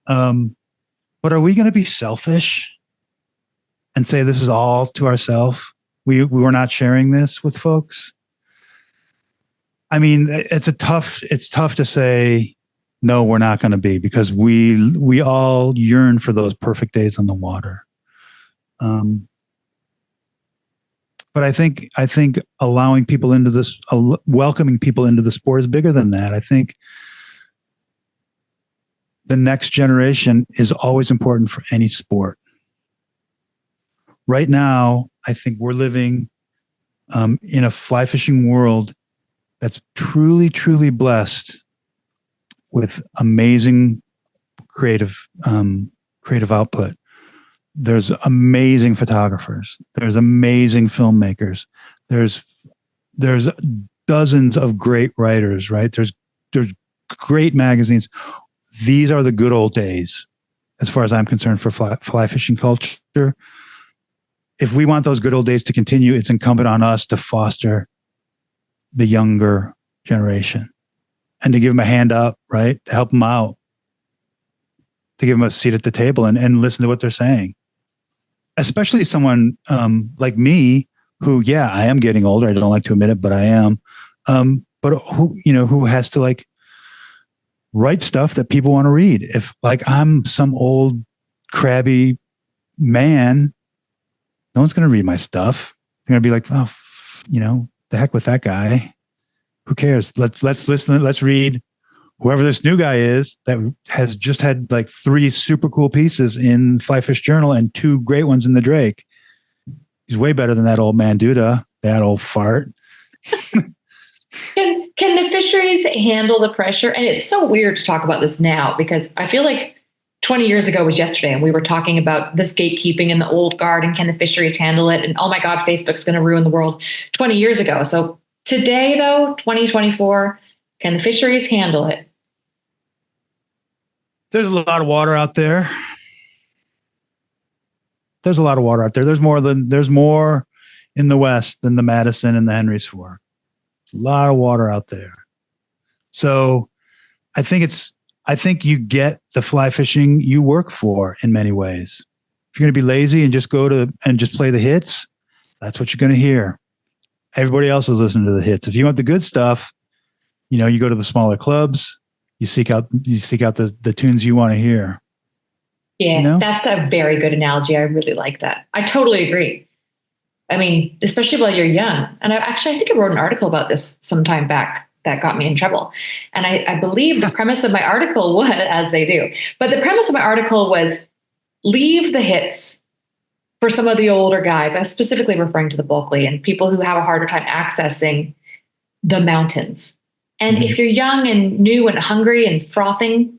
But are we going to be selfish and say this is all to ourselves? We were not sharing this with folks. I mean, it's tough to say, no, we're not going to be, because we all yearn for those perfect days on the water. But I think allowing people into this, welcoming people into the sport is bigger than that. I think the next generation is always important for any sport. Right now, I think we're living in a fly fishing world that's truly, truly blessed with amazing creative output. There's amazing photographers. There's amazing filmmakers. There's dozens of great writers, right? There's great magazines. These are the good old days, as far as I'm concerned, for fly fishing culture. If we want those good old days to continue, it's incumbent on us to foster the younger generation and to give them a hand up, right? To help them out, to give them a seat at the table and listen to what they're saying. Especially someone like me, who, I am getting older. I don't like to admit it, but I am. But who has to write stuff that people want to read. If I'm some old crabby man, No one's going to read my stuff. They're going to be like, oh, the heck with that guy. Who cares? Let's listen. Let's read whoever this new guy is that has just had like 3 super cool pieces in Fly Fish Journal and 2 great ones in the Drake. He's way better than that old man Duda, that old fart. Can the fisheries handle the pressure? And it's so weird to talk about this now because I feel like 20 years ago was yesterday and we were talking about this gatekeeping and the old guard and can the fisheries handle it? And oh my God, Facebook's going to ruin the world 20 years ago. So today though, 2024, can the fisheries handle it? There's a lot of water out there. There's more in the West than the Madison and the Henry's Fork. A lot of water out there. So I think you get the fly fishing you work for in many ways. If you're going to be lazy and just just play the hits, that's what you're going to hear. Everybody else is listening to the hits. If you want the good stuff, you go to the smaller clubs, you seek out the tunes you want to hear. Yeah, that's a very good analogy. I really like that. I totally agree. I mean, especially while you're young. And I think I wrote an article about this some time back that got me in trouble. And I believe the premise of my article was, as they do, but the premise of my article was leave the hits for some of the older guys. I was specifically referring to the Vokey and people who have a harder time accessing the mountains. And if you're young and new and hungry and frothing,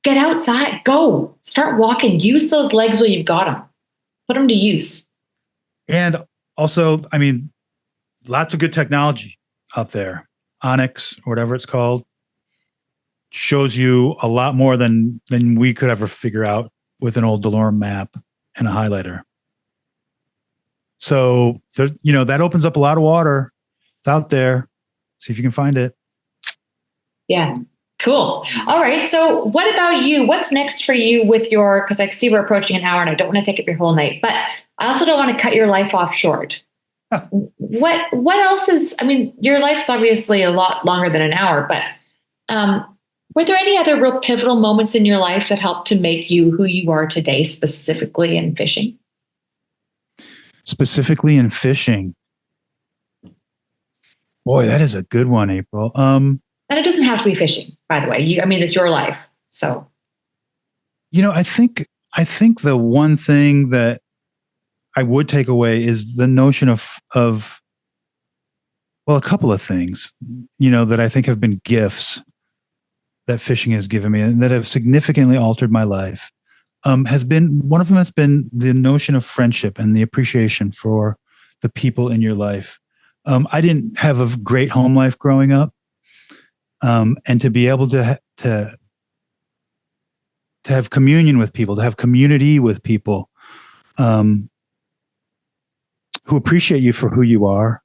get outside, go, start walking, use those legs while you've got them, put them to use. And also, I mean, lots of good technology out there. Onyx, or whatever it's called, shows you a lot more than we could ever figure out with an old DeLorme map and a highlighter. So, that opens up a lot of water. It's out there. See if you can find it. Yeah. Cool. All right. So what about you? What's next for you with because I see we're approaching an hour and I don't want to take up your whole night, but I also don't want to cut your life off short. What else your life's obviously a lot longer than an hour, but were there any other real pivotal moments in your life that helped to make you who you are today, specifically in fishing? Specifically in fishing. Boy, that is a good one, April. And it doesn't have to be fishing, by the way. It's your life. So, I think the one thing that I would take away is the notion of a couple of things, that I think have been gifts that fishing has given me and that have significantly altered my life. One of them has been the notion of friendship and the appreciation for the people in your life. I didn't have a great home life growing up. And to be able to have communion with people, to have community with people who appreciate you for who you are,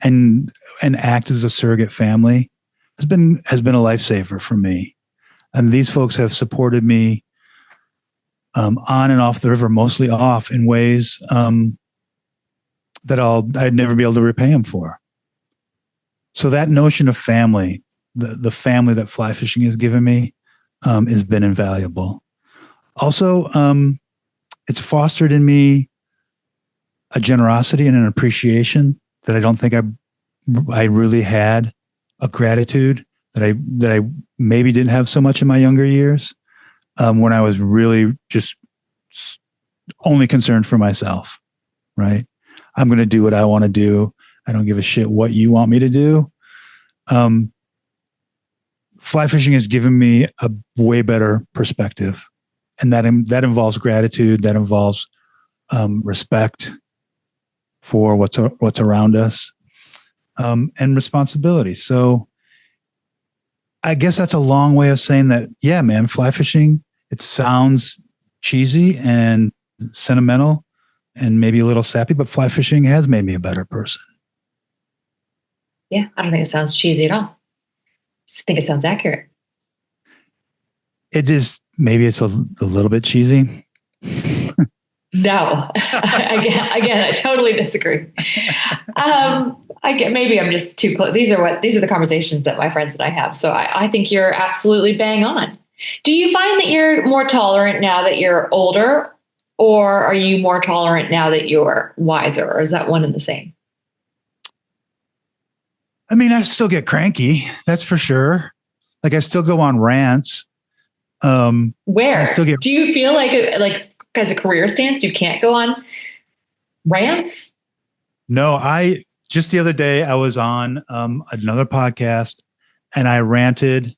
and act as a surrogate family has been a lifesaver for me. And these folks have supported me on and off the river, mostly off, in ways that I'd never be able to repay them for. So that notion of family, the family that fly fishing has given me, has been invaluable. Also, it's fostered in me a generosity and an appreciation that I don't think I really had, a gratitude that I maybe didn't have so much in my younger years, when I was really just only concerned for myself, right? I'm going to do what I want to do. I don't give a shit what you want me to do. Fly fishing has given me a way better perspective, and that involves gratitude. That involves respect for what's around us, and responsibility. So, I guess that's a long way of saying that. Yeah, man, fly fishing. It sounds cheesy and sentimental, and maybe a little sappy, but fly fishing has made me a better person. Yeah, I don't think it sounds cheesy at all. I just think it sounds accurate. It is. Maybe it's a little bit cheesy. No, again, I totally disagree. Maybe I'm just too close. These are the conversations that my friends and I have. So I think you're absolutely bang on. Do you find that you're more tolerant now that you're older, Or are you more tolerant now that you're wiser? Or is that one and the same? I mean, I still get cranky. That's for sure. Like I still go on rants. Where I still get. do you feel like as a career stance, you can't go on rants? No, I just the other day I was on another podcast and I ranted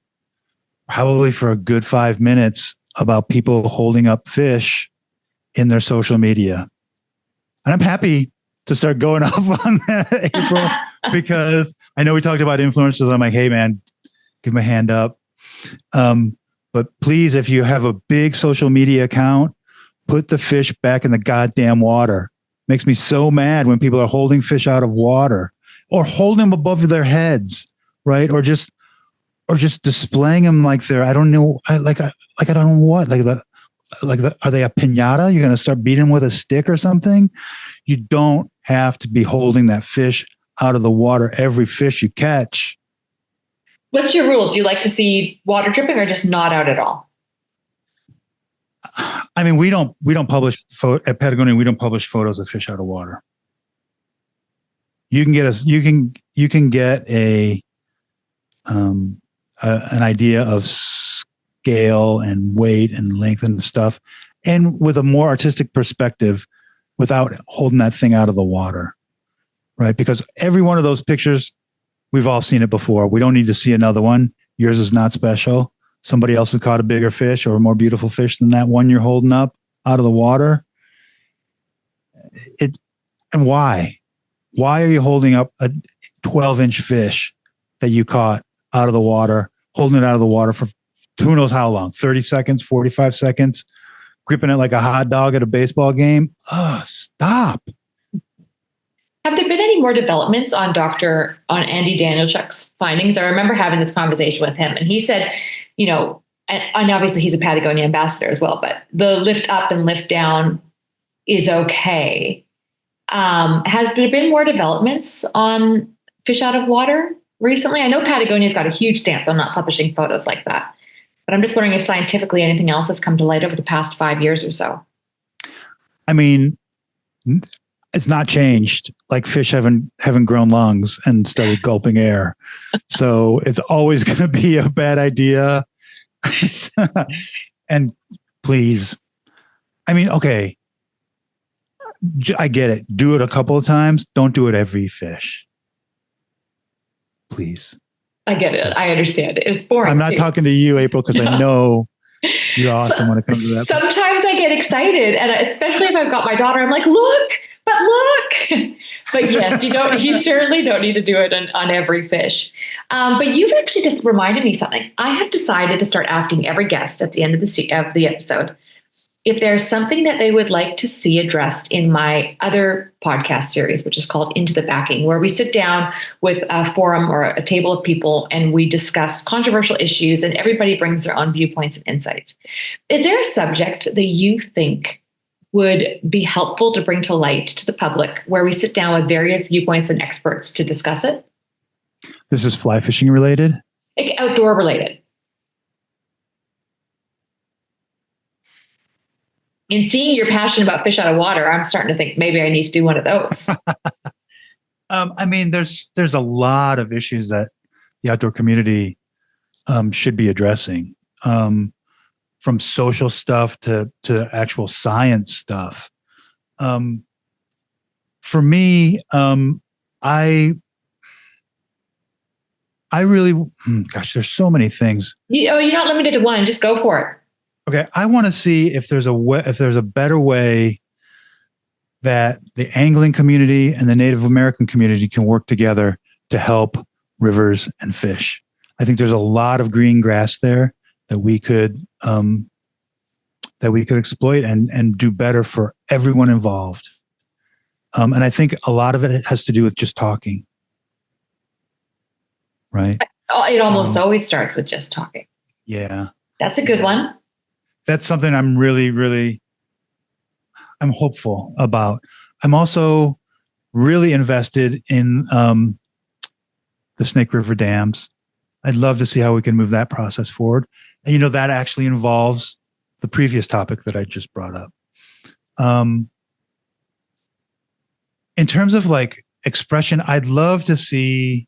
probably for a good 5 minutes about people holding up fish in their social media. And I'm happy to start going off on that, April, because I know we talked about influencers. I'm like, hey, man, give my hand up. But please, if you have a big social media account, put the fish back in the goddamn water. Makes me so mad when people are holding fish out of water or holding them above their heads, right? Or just displaying them like they're, I don't know, I don't know what, are they a piñata? You're going to start beating them with a stick or something? You don't have to be holding that fish out of the water every fish you catch. What's your rule? Do you like to see water dripping or just not out at all? I mean, we don't publish at Patagonia. We don't publish photos of fish out of water. You can get an idea of scale and weight and length and stuff, and with a more artistic perspective, without holding that thing out of the water, right? Because every one of those pictures, we've all seen it before. We don't need to see another one. Yours is not special. Somebody else has caught a bigger fish or a more beautiful fish than that one you're holding up out of the water. And why? Why are you holding up a 12-inch fish that you caught out of the water, holding it out of the water for who knows how long, 30 seconds, 45 seconds, gripping it like a hot dog at a baseball game? Oh, stop. Have there been any more developments on Andy Danielchuk's findings? I remember having this conversation with him, and he said, and obviously he's a Patagonia ambassador as well, but the lift up and lift down is okay. Has there been more developments on fish out of water recently? I know Patagonia's got a huge stance on not publishing photos like that, but I'm just wondering if scientifically anything else has come to light over the past 5 years or so. I mean, it's not changed. Like fish haven't grown lungs and started gulping air. So it's always going to be a bad idea. And please, I mean, okay, I get it. Do it a couple of times. Don't do it every fish. Please. I get it. I understand. It's boring. I'm not talking to you, April, because I know you're awesome when it comes to that. Sometimes I get excited, and especially if I've got my daughter, I'm like, look. But yes, you certainly don't need to do it on every fish. But you've actually just reminded me something. I have decided to start asking every guest at the end of the episode if there's something that they would like to see addressed in my other podcast series, which is called Into the Backing, where we sit down with a forum or a table of people and we discuss controversial issues and everybody brings their own viewpoints and insights. Is there a subject that you think would be helpful to bring to light to the public where we sit down with various viewpoints and experts to discuss it? This is fly fishing related? Outdoor related. In seeing your passion about fish out of water, I'm starting to think maybe I need to do one of those. I mean, there's a lot of issues that the outdoor community should be addressing, from social stuff to actual science stuff. For me, I really, gosh, there's so many things. You're not limited to one. Just go for it. Okay, I want to see if there's a better way that the angling community and the Native American community can work together to help rivers and fish. I think there's a lot of green grass there that we could exploit and do better for everyone involved. And I think a lot of it has to do with just talking, right? It almost always starts with just talking. Yeah, that's a good one. That's something I'm really, I'm hopeful about. I'm also really invested in the Snake River dams. I'd love to see how we can move that process forward. And, that actually involves the previous topic that I just brought up. In terms of like expression, I'd love to see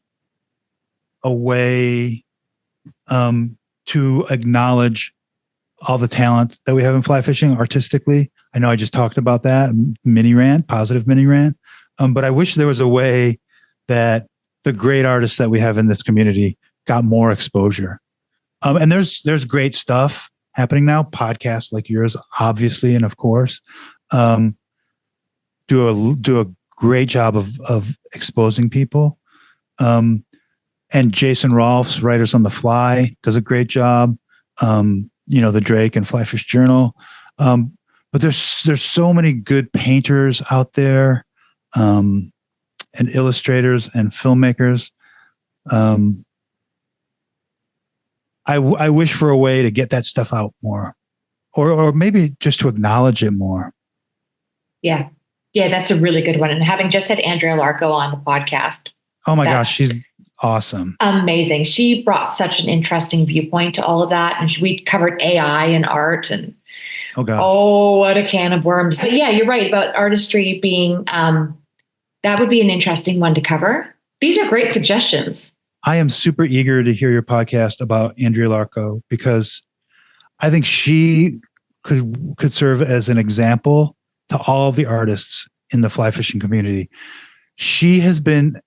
a way to acknowledge all the talent that we have in fly fishing artistically. I know I just talked about that mini rant, positive mini rant. But I wish there was a way that the great artists that we have in this community got more exposure. And there's great stuff happening now. Podcasts like yours, obviously, and of course, do a great job of exposing people. And Jason Rolfe's Writers on the Fly does a great job. The Drake and Fly Fish Journal. But there's so many good painters out there, and illustrators and filmmakers. I wish for a way to get that stuff out more, or maybe just to acknowledge it more. Yeah. Yeah, that's a really good one. And having just had Andrea Larco on the podcast. Oh my gosh, she's awesome. Amazing. She brought such an interesting viewpoint to all of that. And we covered AI and art and what a can of worms. But yeah, you're right about artistry being, that would be an interesting one to cover. These are great suggestions. I am super eager to hear your podcast about Andrea Larco because I think she could serve as an example to all of the artists in the fly fishing community. She has been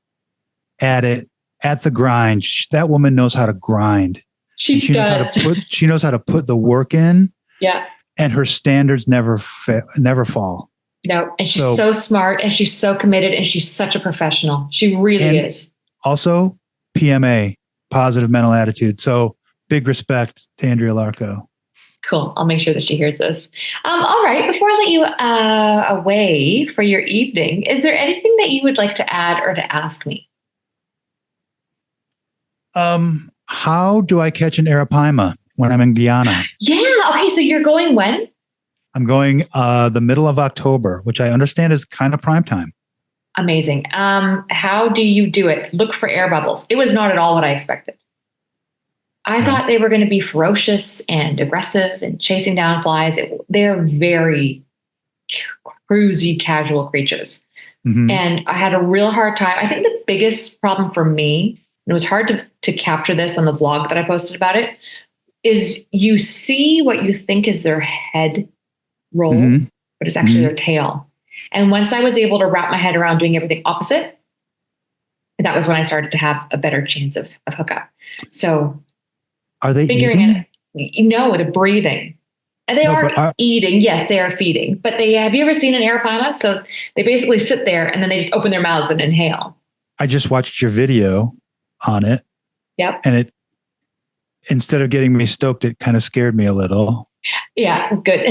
at it, at the grind. That woman knows how to grind. She knows how to put the work in. Yeah. And her standards never fall. No. And she's so smart and she's so committed and she's such a professional. She really is. Also, PMA, positive mental attitude. So big respect to Andrea Larco. Cool. I'll make sure that she hears this. All right. Before I let you away for your evening, is there anything that you would like to add or to ask me? How do I catch an arapaima when I'm in Guyana? Yeah. Okay. So you're going when? I'm going the middle of October, which I understand is kind of prime time. Amazing. How do you do it? Look for air bubbles. It was not at all what I expected. I thought they were going to be ferocious and aggressive and chasing down flies. They're very cruisy, casual creatures. Mm-hmm. And I had a real hard time. I think the biggest problem for me, and it was hard to capture this on the vlog that I posted about it, is you see what you think is their head roll, but it's actually their tail. And once I was able to wrap my head around doing everything opposite, that was when I started to have a better chance of hookup. So are they figuring eating? No, they're breathing. And they are eating. Yes, they are feeding. But have you ever seen an arapaima? So they basically sit there and then they just open their mouths and inhale. I just watched your video on it. Yep. And instead of getting me stoked, it kind of scared me a little. Yeah, good.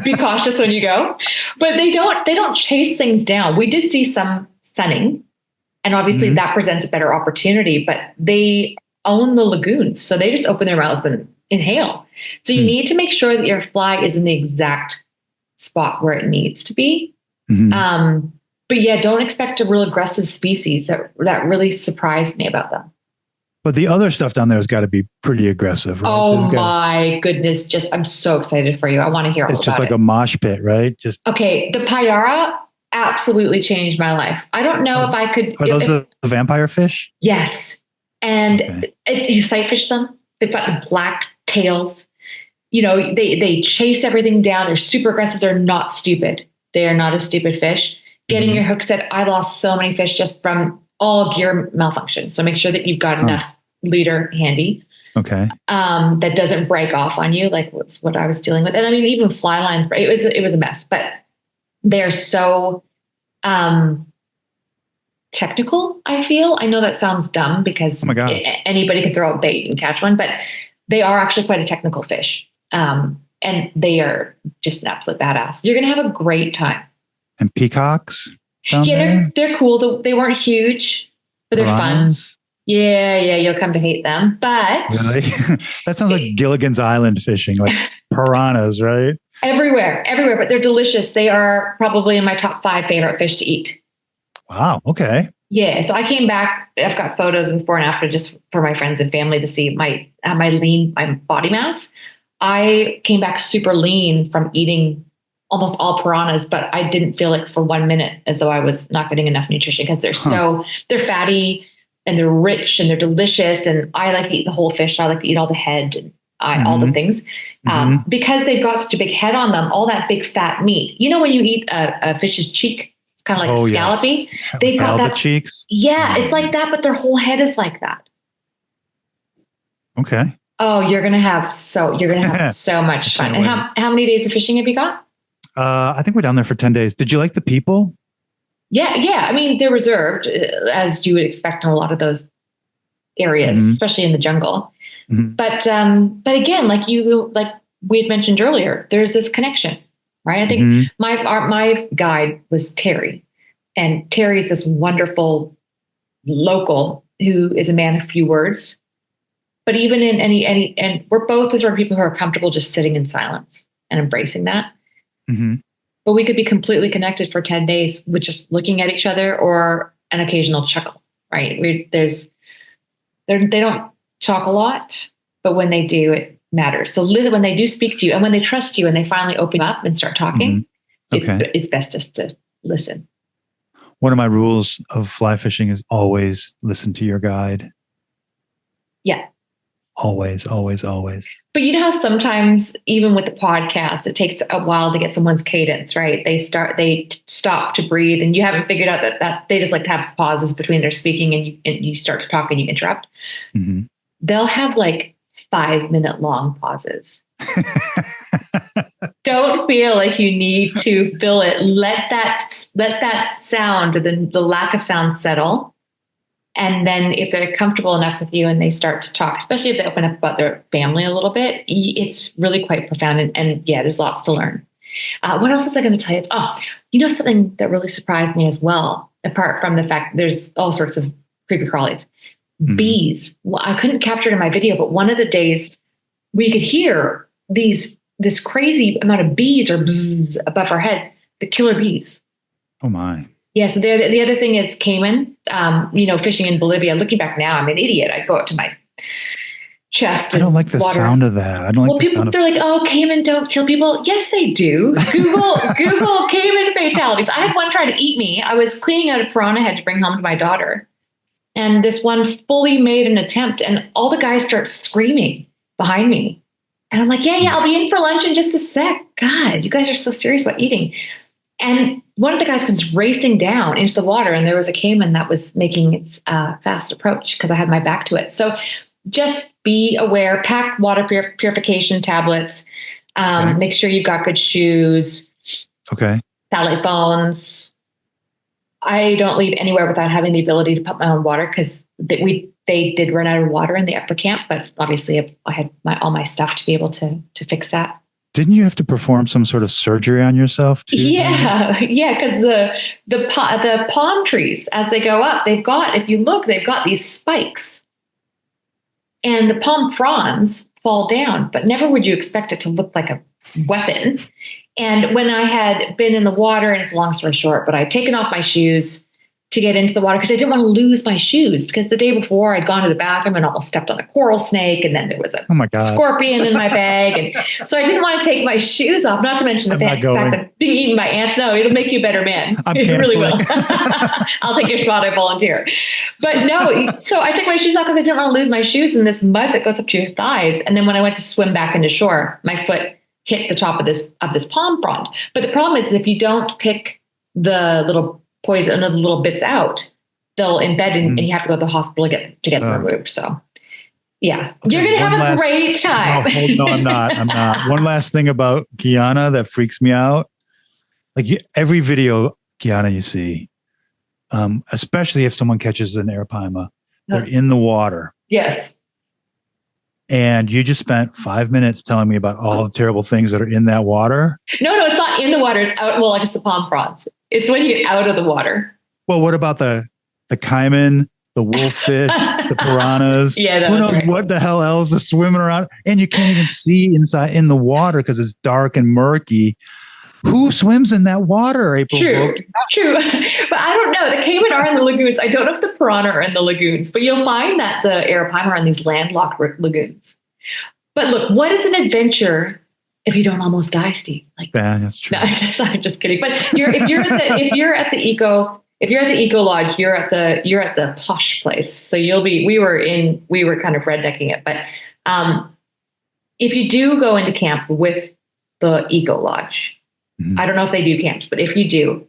Be cautious when you go. But they don't chase things down. We did see some sunning, and obviously that presents a better opportunity, but they own the lagoons. So they just open their mouth and inhale. So you need to make sure that your fly is in the exact spot where it needs to be. But yeah, don't expect a real aggressive species. That really surprised me about them. But the other stuff down there has got to be pretty aggressive, right? Oh my goodness. I'm so excited for you. I want to hear all about it. It's just like a mosh pit, right? Okay. The Payara absolutely changed my life. I don't know if I could. Are those the vampire fish? Yes. And you sight fish them. They've got the black tails. They chase everything down. They're super aggressive. They're not stupid. They are not a stupid fish. Getting your hook set. I lost so many fish just from all gear malfunction. So make sure that you've got enough leader handy. Okay. That doesn't break off on you, like what I was dealing with. And I mean, even fly lines, it was a mess, but they're so technical, I feel. I know that sounds dumb because anybody can throw a bait and catch one, but they are actually quite a technical fish. And they are just an absolute badass. You're going to have a great time. And peacocks? They're cool. They weren't huge, but they're fun. Yeah, you'll come to hate them. But really? That sounds like Gilligan's Island fishing, like piranhas, right? Everywhere, but they're delicious. They are probably in my top 5 favorite fish to eat. Wow. Okay. Yeah. So I came back. I've got photos before and after just for my friends and family to see my body mass. I came back super lean from eating almost all piranhas, but I didn't feel like for 1 minute as though I was not getting enough nutrition because they're fatty and they're rich and they're delicious. And I like to eat the whole fish. I like to eat all the head and all the things. Because they've got such a big head on them, all that big fat meat. You know, when you eat a fish's cheek, it's kind of like scallopy. Yes. They've got that cheeks. Yeah, it's like that, but their whole head is like that. Okay. Oh, you're gonna have so much fun. And how many days of fishing have you got? I think we're down there for 10 days. Did you like the people? Yeah. I mean, they're reserved, as you would expect in a lot of those areas, especially in the jungle. But again, like we had mentioned earlier, there's this connection, right? I think my guide was Terry, and Terry is this wonderful local who is a man of few words. But even in any, and we're both the sort of people who are comfortable just sitting in silence and embracing that. But we could be completely connected for 10 days with just looking at each other or an occasional chuckle, right? They don't talk a lot, but when they do, it matters. So when they do speak to you and when they trust you and they finally open up and start talking, it's best just to listen. One of my rules of fly fishing is always listen to your guide. Yeah. Always. But you know how sometimes even with the podcast, it takes a while to get someone's cadence, right? They stop to breathe, and you haven't figured out that they just like to have pauses between their speaking and you start to talk and you interrupt. They'll have like 5-minute long pauses. Don't feel like you need to fill it. Let that sound or the lack of sound settle. And then if they're comfortable enough with you and they start to talk, especially if they open up about their family a little bit, it's really quite profound. And yeah, there's lots to learn. What else was I going to tell you? Oh, you know, something that really surprised me as well, apart from the fact there's all sorts of creepy crawlies. Bees. Well, I couldn't capture it in my video, but one of the days we could hear this crazy amount of bees or bzzz above our heads, the killer bees. Oh my. Yeah, so the other thing is caiman. Fishing in Bolivia. Looking back now, I'm an idiot. I go up to my chest. I don't like the sound of that. I don't like the people, sound of. They're like, "Oh, caiman don't kill people." Yes, they do. Google caiman fatalities. I had one try to eat me. I was cleaning out a piranha head to bring home to my daughter, and this one fully made an attempt, and all the guys start screaming behind me, and I'm like, "Yeah, I'll be in for lunch in just a sec." God, you guys are so serious about eating. And one of the guys comes racing down into the water, and there was a caiman that was making its fast approach because I had my back to it. So just be aware, pack water purification tablets, make sure you've got good shoes, satellite phones. I don't leave anywhere without having the ability to pump my own water because they did run out of water in the upper camp, but obviously I had all my stuff to be able to fix that. Didn't you have to perform some sort of surgery on yourself too? Yeah, because the palm trees, as they go up, they've got these spikes. And the palm fronds fall down, but never would you expect it to look like a weapon. And when I had been in the water, and it's a long story short, but I'd taken off my shoes to get into the water because I didn't want to lose my shoes because the day before I'd gone to the bathroom and almost stepped on a coral snake, and then there was a scorpion in my bag, and so I didn't want to take my shoes off. Not to mention the fact that being eaten by ants. No, it'll make you a better man. It really will. I'll take your spot. I volunteer. But no, so I took my shoes off because I didn't want to lose my shoes in this mud that goes up to your thighs. And then when I went to swim back into shore, my foot hit the top of this palm frond. But the problem is if you don't pick the little poison and the little bits out, they'll embed and you have to go to the hospital to get them removed. So yeah, you're going to have a great time. No, I'm not. One last thing about Guyana that freaks me out. Like every video Guyana you see, especially if someone catches an arapaima, they're in the water. Yes. And you just spent 5 minutes telling me about all the terrible things that are in that water. No, it's not in the water. It's out. Well, I guess the palm fronds. It's when you get out of the water. Well, what about the caiman, the wolffish, the piranhas? Yeah, who knows what the hell else is swimming around? And you can't even see inside in the water because it's dark and murky. Who swims in that water, April? True. But I don't know. The caiman are in the lagoons. I don't know if the piranha are in the lagoons, but you'll find that the arapaima are in these landlocked lagoons. But look, what is an adventure if you don't almost die, Steve. Like, Yeah, that's true. no, I'm just kidding. But if you're at the eco lodge, you're at the posh place. So we were kind of rednecking it. But if you do go into camp with the eco lodge, I don't know if they do camps, but if you do,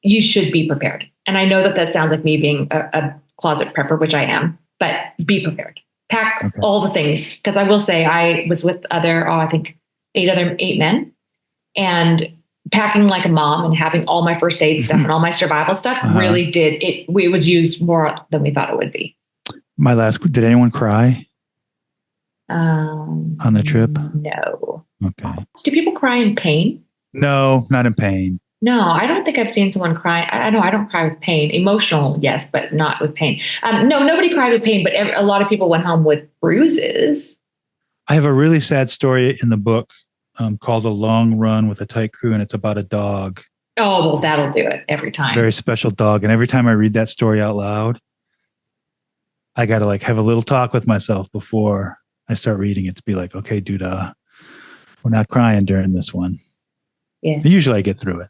you should be prepared. And I know that sounds like me being a closet prepper, which I am, but be prepared. Pack all the things. Because I will say I was with I think 8 men, and packing like a mom and having all my first aid stuff and all my survival stuff really did it. It was used more than we thought it would be. Did anyone cry on the trip? No. Okay. Do people cry in pain? No, not in pain. No, I don't think I've seen someone cry. I know I don't cry with pain. Emotional, yes, but not with pain. No, nobody cried with pain, but a lot of people went home with bruises. I have a really sad story in the book called A Long Run with a Tight Crew, and it's about a dog. Oh, well, that'll do it every time. Very special dog. And every time I read that story out loud, I got to like have a little talk with myself before I start reading it to be like, okay, Duda, we're not crying during this one. Yeah. Usually I get through it.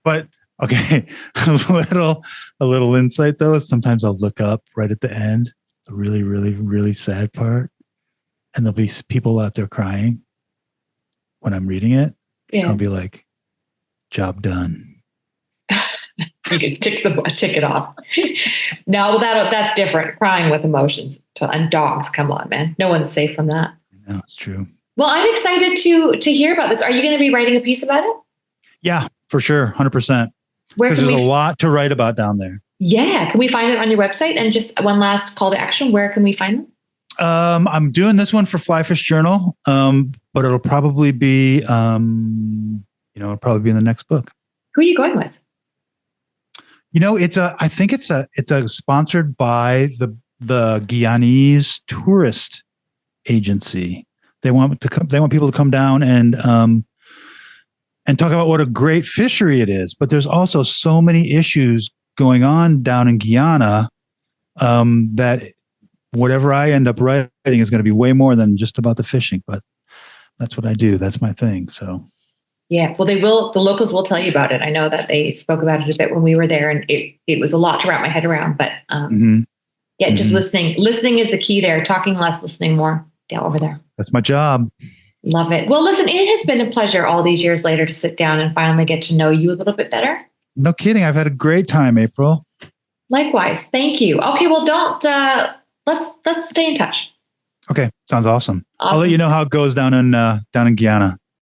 But okay, a little insight though is sometimes I'll look up right at the end, the really, really, really sad part, and there'll be people out there crying when I'm reading it. Yeah. I'll be like, job done. You can tick it off. No, that's different. Crying with emotions. And dogs, come on, man. No one's safe from that. No, it's true. Well, I'm excited to hear about this. Are you going to be writing a piece about it? Yeah, for sure. 100%. Because there's a lot to write about down there. Yeah. Can we find it on your website? And just one last call to action. Where can we find them? I'm doing this one for Fly Fish Journal, but it'll probably be, it'll probably be in the next book. Who are you going with? I think it's sponsored by the Guyanese tourist agency. They want people to come down and talk about what a great fishery it is. But there's also so many issues going on down in Guyana that whatever I end up writing is going to be way more than just about the fishing. But that's what I do. That's my thing. So. Yeah, well, the locals will tell you about it. I know that they spoke about it a bit when we were there, and it was a lot to wrap my head around. But just listening is the key there. Talking less, listening more. Yeah, over there. That's my job. Love it. Well, listen, it has been a pleasure all these years later to sit down and finally get to know you a little bit better. No kidding. I've had a great time, April. Likewise. Thank you. Okay, well, let's stay in touch. Okay, sounds awesome. I'll let you know how it goes down in Guyana.